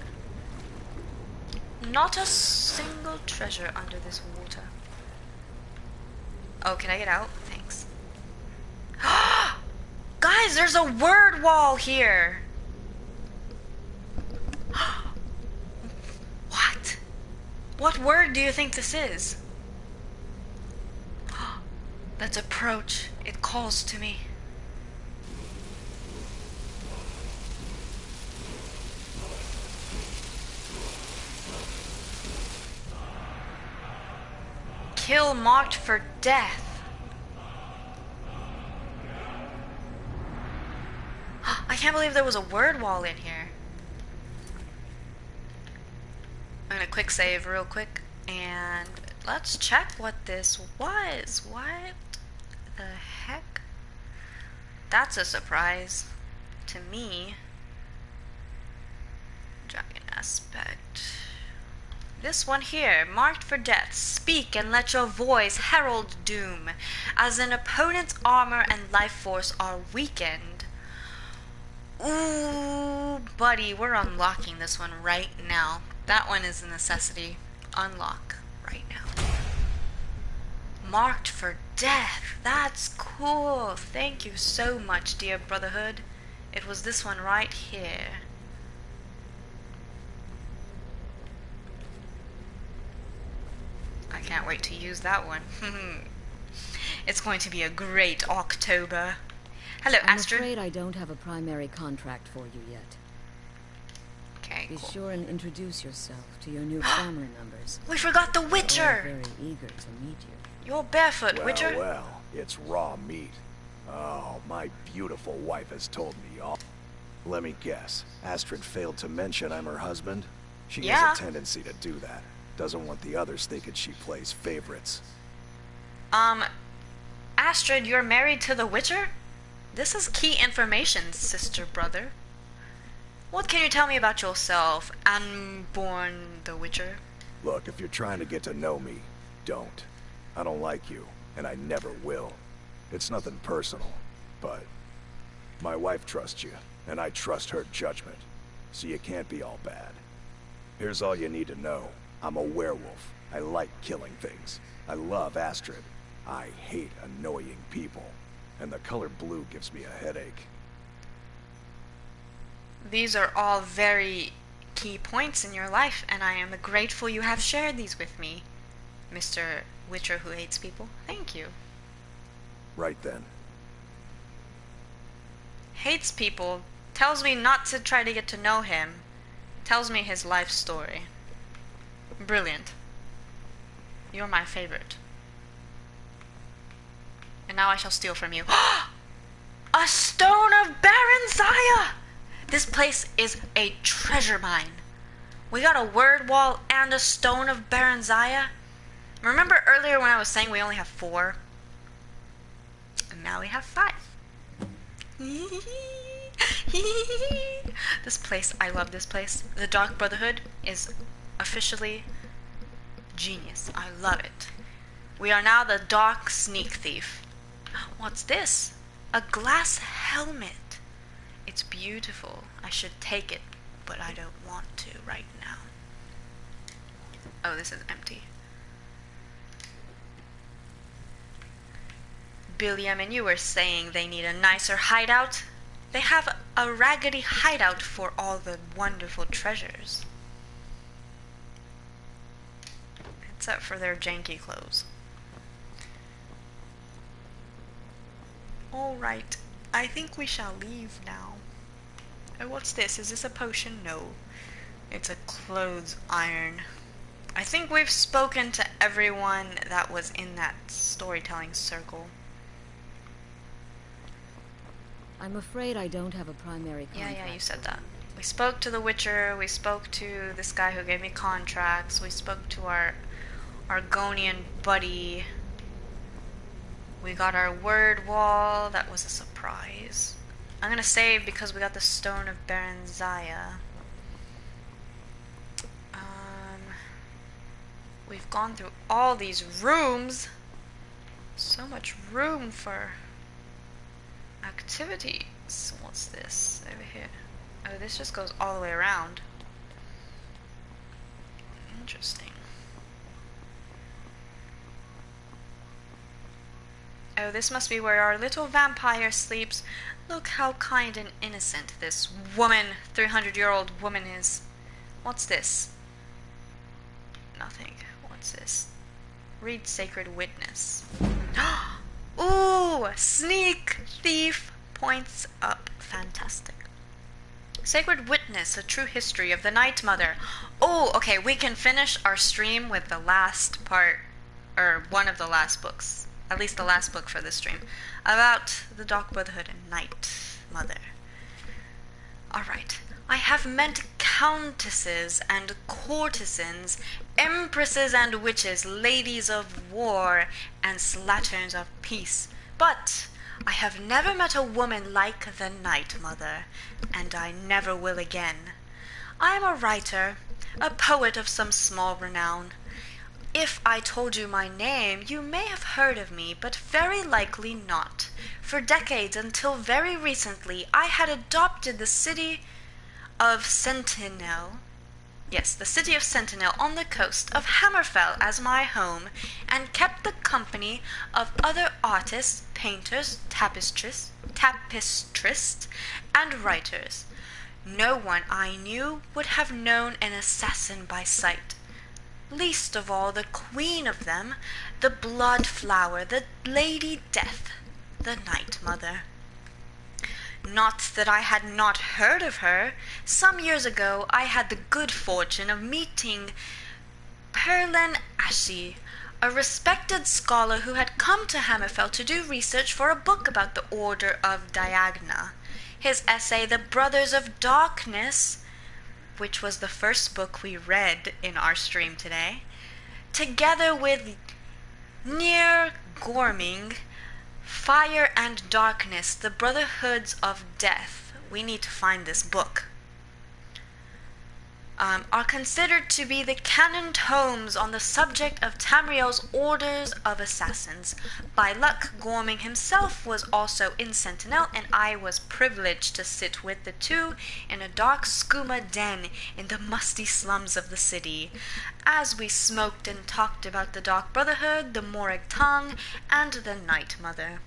Not a single treasure under this water. Oh, can I get out? Thanks. Guys, there's a word wall here. What? What word do you think this is? Let's approach. It calls to me. Kill marked for death. I can't believe there was a word wall in here. quick save real quick, and let's check what this was. What the heck? That's a surprise to me. Dragon aspect. This one here, marked for death. Speak and let your voice herald doom, as an opponent's armor and life force are weakened. Ooh, buddy, we're unlocking this one right now. That one is a necessity. Unlock right now. Marked for death. That's cool. Thank you so much, dear Brotherhood. It was this one right here. I can't wait to use that one. It's going to be a great October. Hello, Astrid. I'm afraid I don't have a primary contract for you yet. Okay, Be cool. sure and introduce yourself to your new family members. We forgot the Witcher! They're very eager to meet you. You're barefoot, Well, Witcher. well, it's raw meat. Oh, my beautiful wife has told me all. Let me guess. Astrid failed to mention I'm her husband? She has a tendency to do that. Doesn't want the others thinking she plays favorites. Astrid, you're married to the Witcher? This is key information, sister brother. What can you tell me about yourself, Noobborne the Witcher? Look, if you're trying to get to know me, don't. I don't like you, and I never will. It's nothing personal, but my wife trusts you, and I trust her judgment, so you can't be all bad. Here's all you need to know. I'm a werewolf. I like killing things. I love Astrid. I hate annoying people, and the color blue gives me a headache. These are all very key points in your life, and I am grateful you have shared these with me, Mr. Witcher who hates people. Thank you. Right then. Hates people, tells me not to try to get to know him, tells me his life story. Brilliant. You're my favorite. And now I shall steal from you. A stone of Baranziah! This place is a treasure mine. We got a word wall and a stone of Baranziah. Remember earlier when I was saying we only have 4? And now we have 5. This place, I love this place. The Dark Brotherhood is officially genius. I love it. We are now the Dark Sneak Thief. What's this? A glass helmet. It's beautiful. I should take it, but I don't want to right now. Oh, this is empty. Billiam, and you were saying they need a nicer hideout? They have a raggedy hideout for all the wonderful treasures. Except for their janky clothes. Alright, I think we shall leave now. Oh, what's this? Is this a potion? No. It's a clothes iron. I think we've spoken to everyone that was in that storytelling circle. I'm afraid I don't have a primary contract. Yeah, you said that. We spoke to the Witcher, we spoke to this guy who gave me contracts, we spoke to our Argonian buddy. We got our word wall, that was a surprise. I'm gonna save because we got the stone of Baranziah. We've gone through all these rooms. So much room for activities. What's this over here? Oh, this just goes all the way around. Interesting. Oh, this must be where our little vampire sleeps. Look how kind and innocent this woman, 300-year-old woman is. What's this? Nothing. What's this? Read Sacred Witness. Ooh! Sneak Thief points up. Fantastic. Sacred Witness, a true history of the Night Mother. Oh, okay, we can finish our stream with the last part, or one of the last books. At least the last book for this stream. About the Dark Brotherhood and Night Mother. Alright. I have met countesses and courtesans, empresses and witches, ladies of war, and slatterns of peace. But I have never met a woman like the Night Mother, and I never will again. I am a writer, a poet of some small renown. If I told you my name, you may have heard of me, but very likely not. For decades, until very recently, I had adopted the city of Sentinel. Yes, the city of Sentinel on the coast of Hammerfell as my home, and kept the company of other artists, painters, tapestrists, and writers. No one I knew would have known an assassin by sight. Least of all the queen of them, the blood flower, the Lady Death, the Night Mother. Not that I had not heard of her. Some years ago I had the good fortune of meeting Perlen Ashi, a respected scholar who had come to Hammerfell to do research for a book about the Order of Diagna. His essay, The Brothers of Darkness, which was the first book we read in our stream today, together with Near Gorming, Fire and Darkness, the Brotherhoods of Death. We need to find this book. Are considered to be the canon tomes on the subject of Tamriel's orders of assassins. By luck, Gorming himself was also in Sentinel, and I was privileged to sit with the two in a dark skooma den in the musty slums of the city, as we smoked and talked about the Dark Brotherhood, the Morag Tongue, and the Night Mother.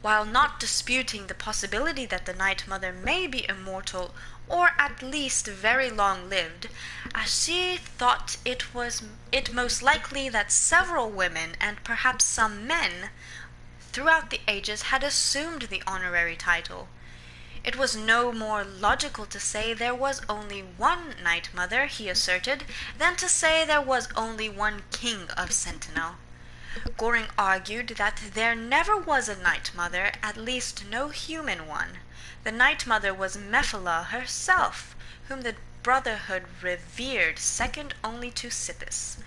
While not disputing the possibility that the Night Mother may be immortal, or at least very long-lived, Ashi thought it most likely that several women, and perhaps some men, throughout the ages had assumed the honorary title. It was no more logical to say there was only one Night Mother, he asserted, than to say there was only one King of Sentinel. Goring argued that there never was a Night Mother, at least no human one. The Night Mother was Mephala herself, whom the Brotherhood revered, second only to Sithis.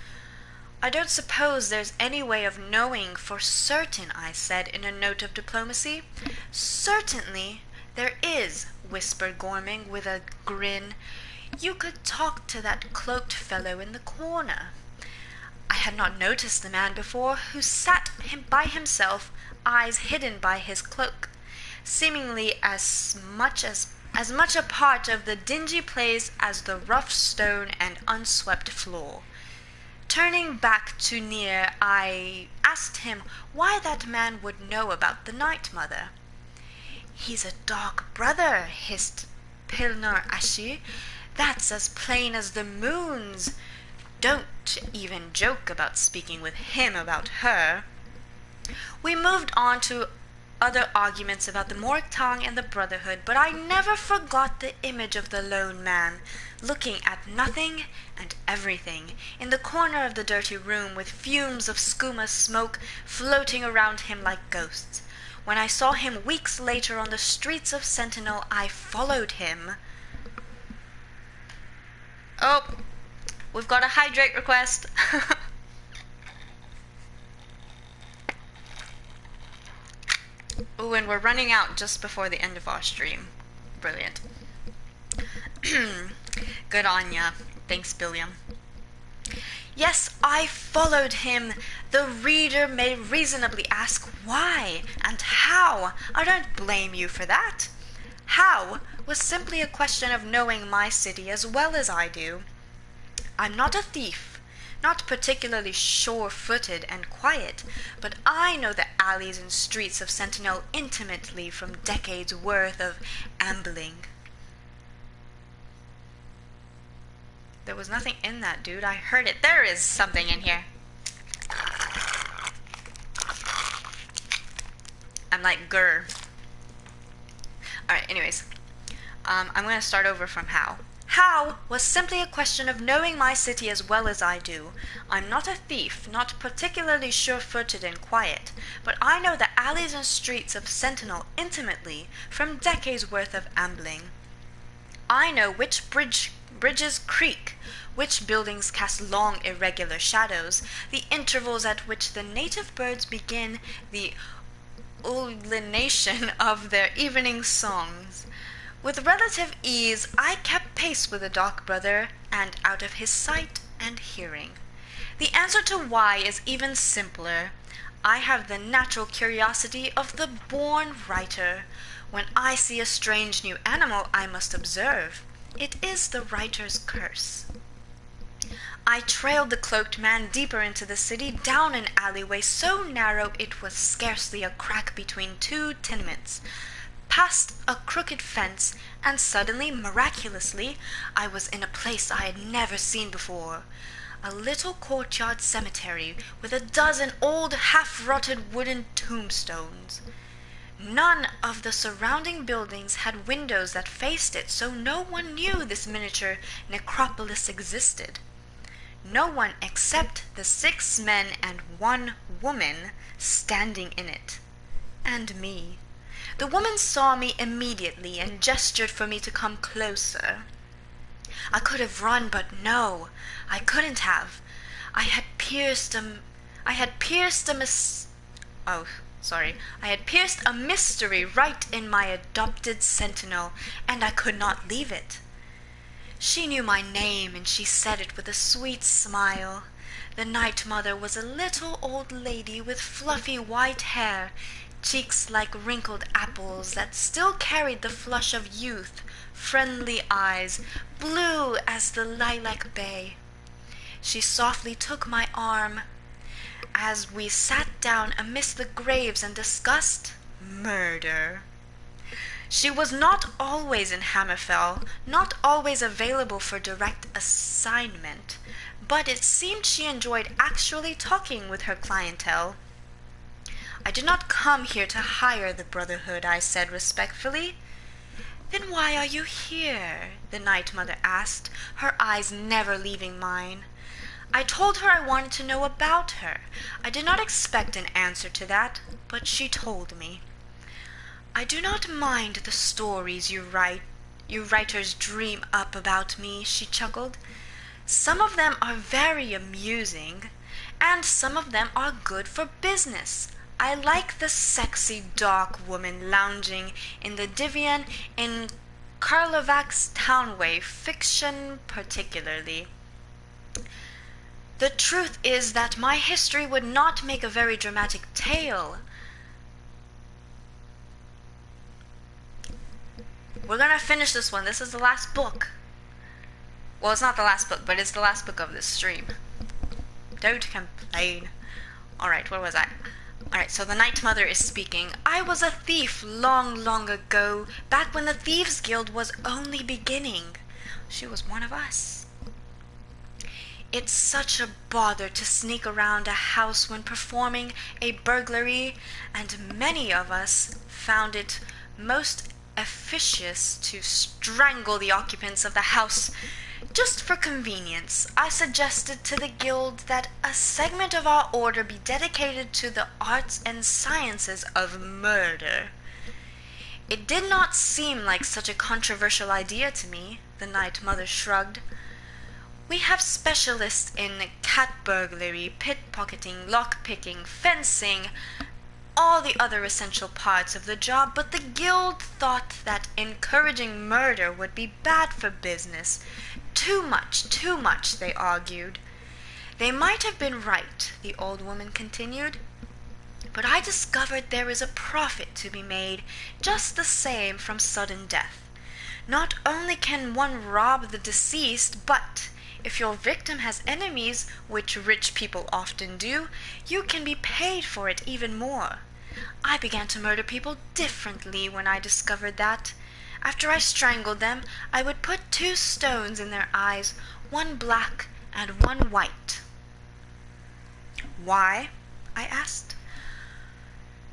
I don't suppose there's any way of knowing for certain, I said in a note of diplomacy. Certainly there is, whispered Gorming with a grin. You could talk to that cloaked fellow in the corner. I had not noticed the man before, who sat by himself, eyes hidden by his cloak, seemingly as much a part of the dingy place as the rough stone and unswept floor. Turning back to Nier, I asked him why that man would know about the Night Mother. He's a dark brother, hissed Pilner Ashi. That's as plain as the moons. Don't even joke about speaking with him about her. We moved on to other arguments about the Morgtong and the Brotherhood, but I never forgot the image of the lone man, looking at nothing and everything, in the corner of the dirty room, with fumes of skooma smoke floating around him like ghosts. When I saw him weeks later on the streets of Sentinel, I followed him. Oh, we've got a hydrate request. Ooh, and we're running out just before the end of our stream. Brilliant. Good on ya. Thanks, Billiam. Yes, I followed him. The reader may reasonably ask why and how. I don't blame you for that. How was simply a question of knowing my city as well as I do. I'm not a thief, not particularly sure-footed and quiet, but I know the alleys and streets of Sentinel intimately from decades' worth of ambling. There was nothing in that, dude. I heard it. There is something in here. I'm like, grr. Alright, anyways. I'm going to start over from how. How was simply a question of knowing my city as well as I do. I'm not a thief, not particularly sure-footed and quiet, but I know the alleys and streets of Sentinel intimately from decades' worth of ambling. I know which bridges creak, which buildings cast long irregular shadows, the intervals at which the native birds begin the ululation of their evening songs. With relative ease, I kept pace with the Dark Brother, and out of his sight and hearing. The answer to why is even simpler. I have the natural curiosity of the born writer. When I see a strange new animal, I must observe. It is the writer's curse. I trailed the cloaked man deeper into the city, down an alleyway so narrow it was scarcely a crack between two tenements, past a crooked fence, and suddenly, miraculously, I was in a place I had never seen before. A little courtyard cemetery with a dozen old half-rotted wooden tombstones. None of the surrounding buildings had windows that faced it, so no one knew this miniature necropolis existed. No one except the 6 men and 1 woman standing in it. And me. The woman saw me immediately and gestured for me to come closer. I could have run, but no, I couldn't have. I had pierced a mystery right in my adopted sentinel, and I could not leave it. She knew my name, and she said it with a sweet smile. The Night Mother was a little old lady with fluffy white hair, cheeks like wrinkled apples that still carried the flush of youth, friendly eyes, blue as the lilac bay. She softly took my arm as we sat down amidst the graves and discussed murder. She was not always in Hammerfell, not always available for direct assignment, but it seemed she enjoyed actually talking with her clientele. I did not come here to hire the Brotherhood, I said respectfully. Then why are you here? The Night Mother asked, her eyes never leaving mine. I told her I wanted to know about her. I did not expect an answer to that, but she told me. I do not mind the stories you writers dream up about me, she chuckled. Some of them are very amusing, and some of them are good for business. I like the sexy dark woman lounging in the divan in Karlovac's Townway fiction particularly. The truth is that my history would not make a very dramatic tale. We're gonna finish this one. This is the last book. Well, it's not the last book, but it's the last book of this stream. Don't complain. Alright, where was I? Alright, so the Night Mother is speaking. I was a thief long, long ago, back when the Thieves' Guild was only beginning. She was one of us. It's such a bother to sneak around a house when performing a burglary, and many of us found it most efficacious to strangle the occupants of the house. Just for convenience, I suggested to the guild that a segment of our order be dedicated to the arts and sciences of murder. It did not seem like such a controversial idea to me, the Night Mother shrugged. We have specialists in cat burglary, pickpocketing, lockpicking, fencing, all the other essential parts of the job, but the guild thought that encouraging murder would be bad for business. Too much, they argued. They might have been right, the old woman continued, but I discovered there is a profit to be made just the same from sudden death. Not only can one rob the deceased, but if your victim has enemies, which rich people often do, you can be paid for it even more. I began to murder people differently when I discovered that. After I strangled them, I would put 2 stones in their eyes, one black and one white. Why? I asked.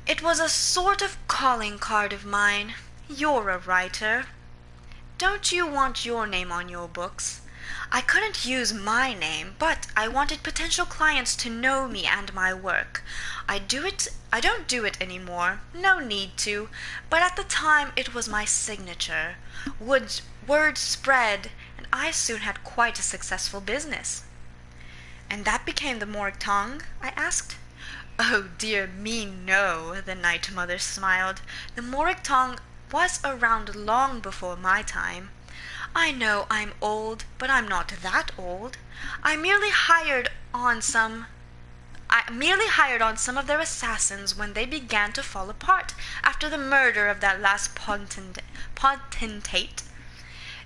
It was a sort of calling card of mine. You're a writer. Don't you want your name on your books? I couldn't use my name, but I wanted potential clients to know me and my work. I don't do it anymore, no need to, but at the time it was my signature. word spread, and I soon had quite a successful business. And that became the Morg tongue? I asked. Oh dear me, no, the Night Mother smiled. The Morg tongue was around long before my time. I know I'm old, but I'm not that old. I merely hired on some of their assassins when they began to fall apart after the murder of that last potentate.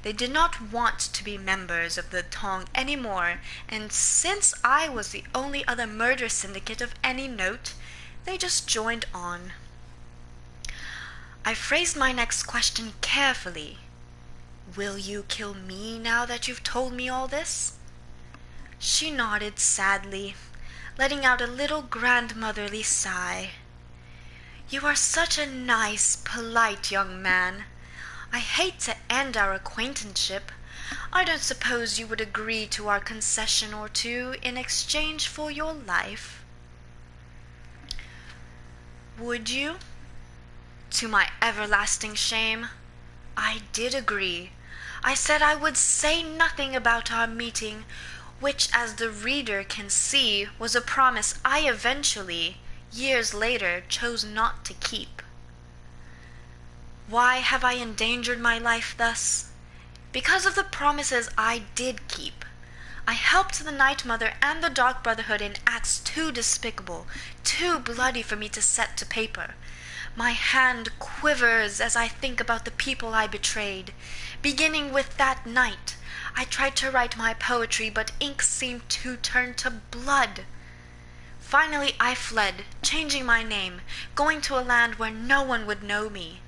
They did not want to be members of the Tong anymore, and since I was the only other murder syndicate of any note, they just joined on. I phrased my next question carefully. Will you kill me now that you've told me all this? She nodded sadly, letting out a little grandmotherly sigh. You are such a nice, polite young man. I hate to end our acquaintanceship. I don't suppose you would agree to our concession or two in exchange for your life. Would you? To my everlasting shame, I did agree. I said I would say nothing about our meeting, which, as the reader can see, was a promise I eventually, years later, chose not to keep. Why have I endangered my life thus? Because of the promises I did keep. I helped the Night Mother and the Dark Brotherhood in acts too despicable, too bloody for me to set to paper. My hand quivers as I think about the people I betrayed. Beginning with that night, I tried to write my poetry, but ink seemed to turn to blood. Finally, I fled, changing my name, going to a land where no one would know me.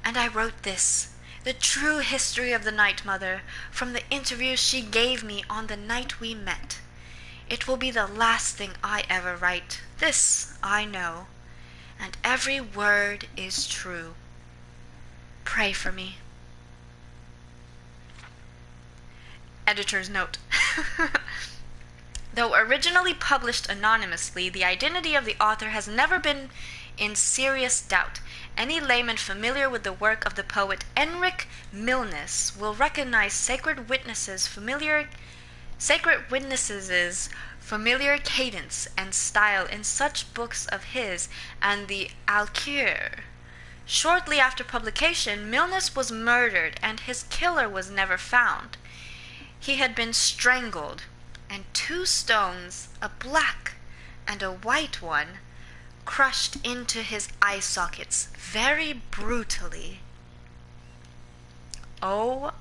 And I wrote this, the true history of the Night Mother, from the interviews she gave me on the night we met. It will be the last thing I ever write, this I know, and every word is true. Pray for me. Editor's note. Though originally published anonymously, the identity of the author has never been in serious doubt. Any layman familiar with the work of the poet Enric Milnes will recognize Sacred Witnesses' familiar cadence and style in such books of his and the Alcure. Shortly after publication, Milnes was murdered and his killer was never found. He had been strangled, and 2 stones, a black and a white one, crushed into his eye sockets very brutally. Oh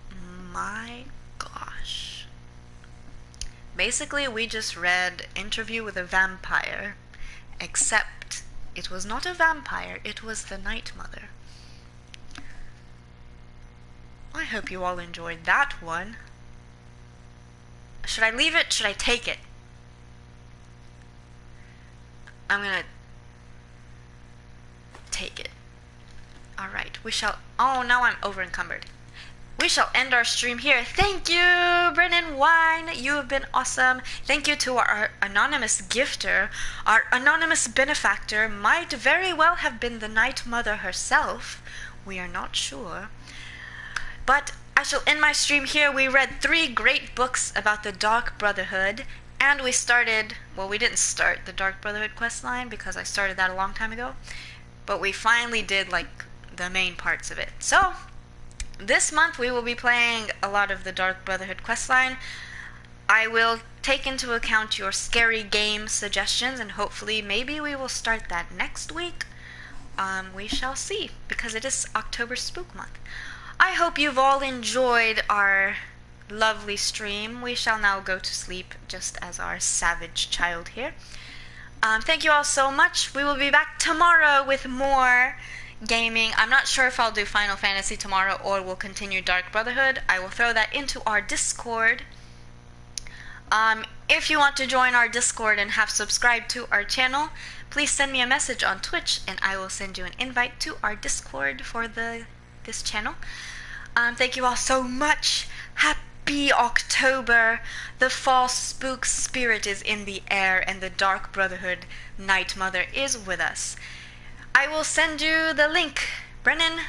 my gosh. Basically, we just read Interview with a Vampire, except it was not a vampire, it was the Night Mother. I hope you all enjoyed that one. Should I leave it? Should I take it? I'm gonna take it. Alright, we shall... Oh, now I'm over encumbered. We shall end our stream here. Thank you, Brennan Wine. You have been awesome. Thank you to our anonymous gifter. Our anonymous benefactor might very well have been the Night Mother herself. We are not sure. But I shall end my stream here. We read 3 great books about the Dark Brotherhood. And we started... Well, we didn't start the Dark Brotherhood questline because I started that a long time ago. But we finally did, like, the main parts of it. So... this month we will be playing a lot of the Dark Brotherhood questline. I will take into account your scary game suggestions, and hopefully maybe we will start that next week. We shall see, because it is October Spook Month. I hope you've all enjoyed our lovely stream. We shall now go to sleep, just as our savage child here. Thank you all so much. We will be back tomorrow with more gaming. I'm not sure if I'll do Final Fantasy tomorrow or we'll continue Dark Brotherhood. I will throw that into our Discord. If you want to join our Discord and have subscribed to our channel, please send me a message on Twitch and I will send you an invite to our Discord for this channel. Thank you all so much. Happy October. The fall spook spirit is in the air and the Dark Brotherhood Night Mother is with us. I will send you the link. Brennan,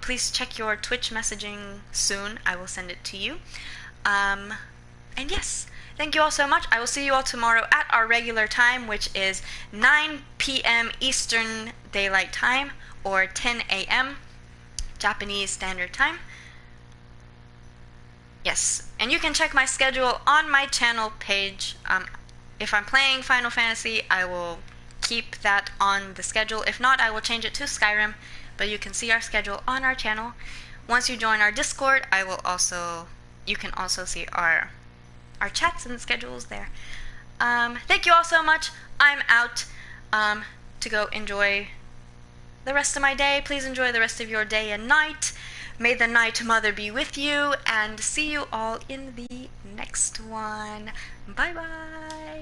Please check your Twitch messaging soon. I will send it to you. And yes, thank you all so much. I will see you all tomorrow at our regular time, which is 9 p.m. Eastern Daylight Time, or 10 a.m. Japanese Standard Time. Yes, and you can check my schedule on my channel page. If I'm playing Final Fantasy, I will keep that on the schedule. If not, I will change it to Skyrim, but you can see our schedule on our channel. Once you join our Discord, you can also see our chats and schedules there. Thank you all so much. I'm out to go enjoy the rest of my day. Please enjoy the rest of your day and night. May the Night Mother be with you, and see you all in the next one. Bye bye.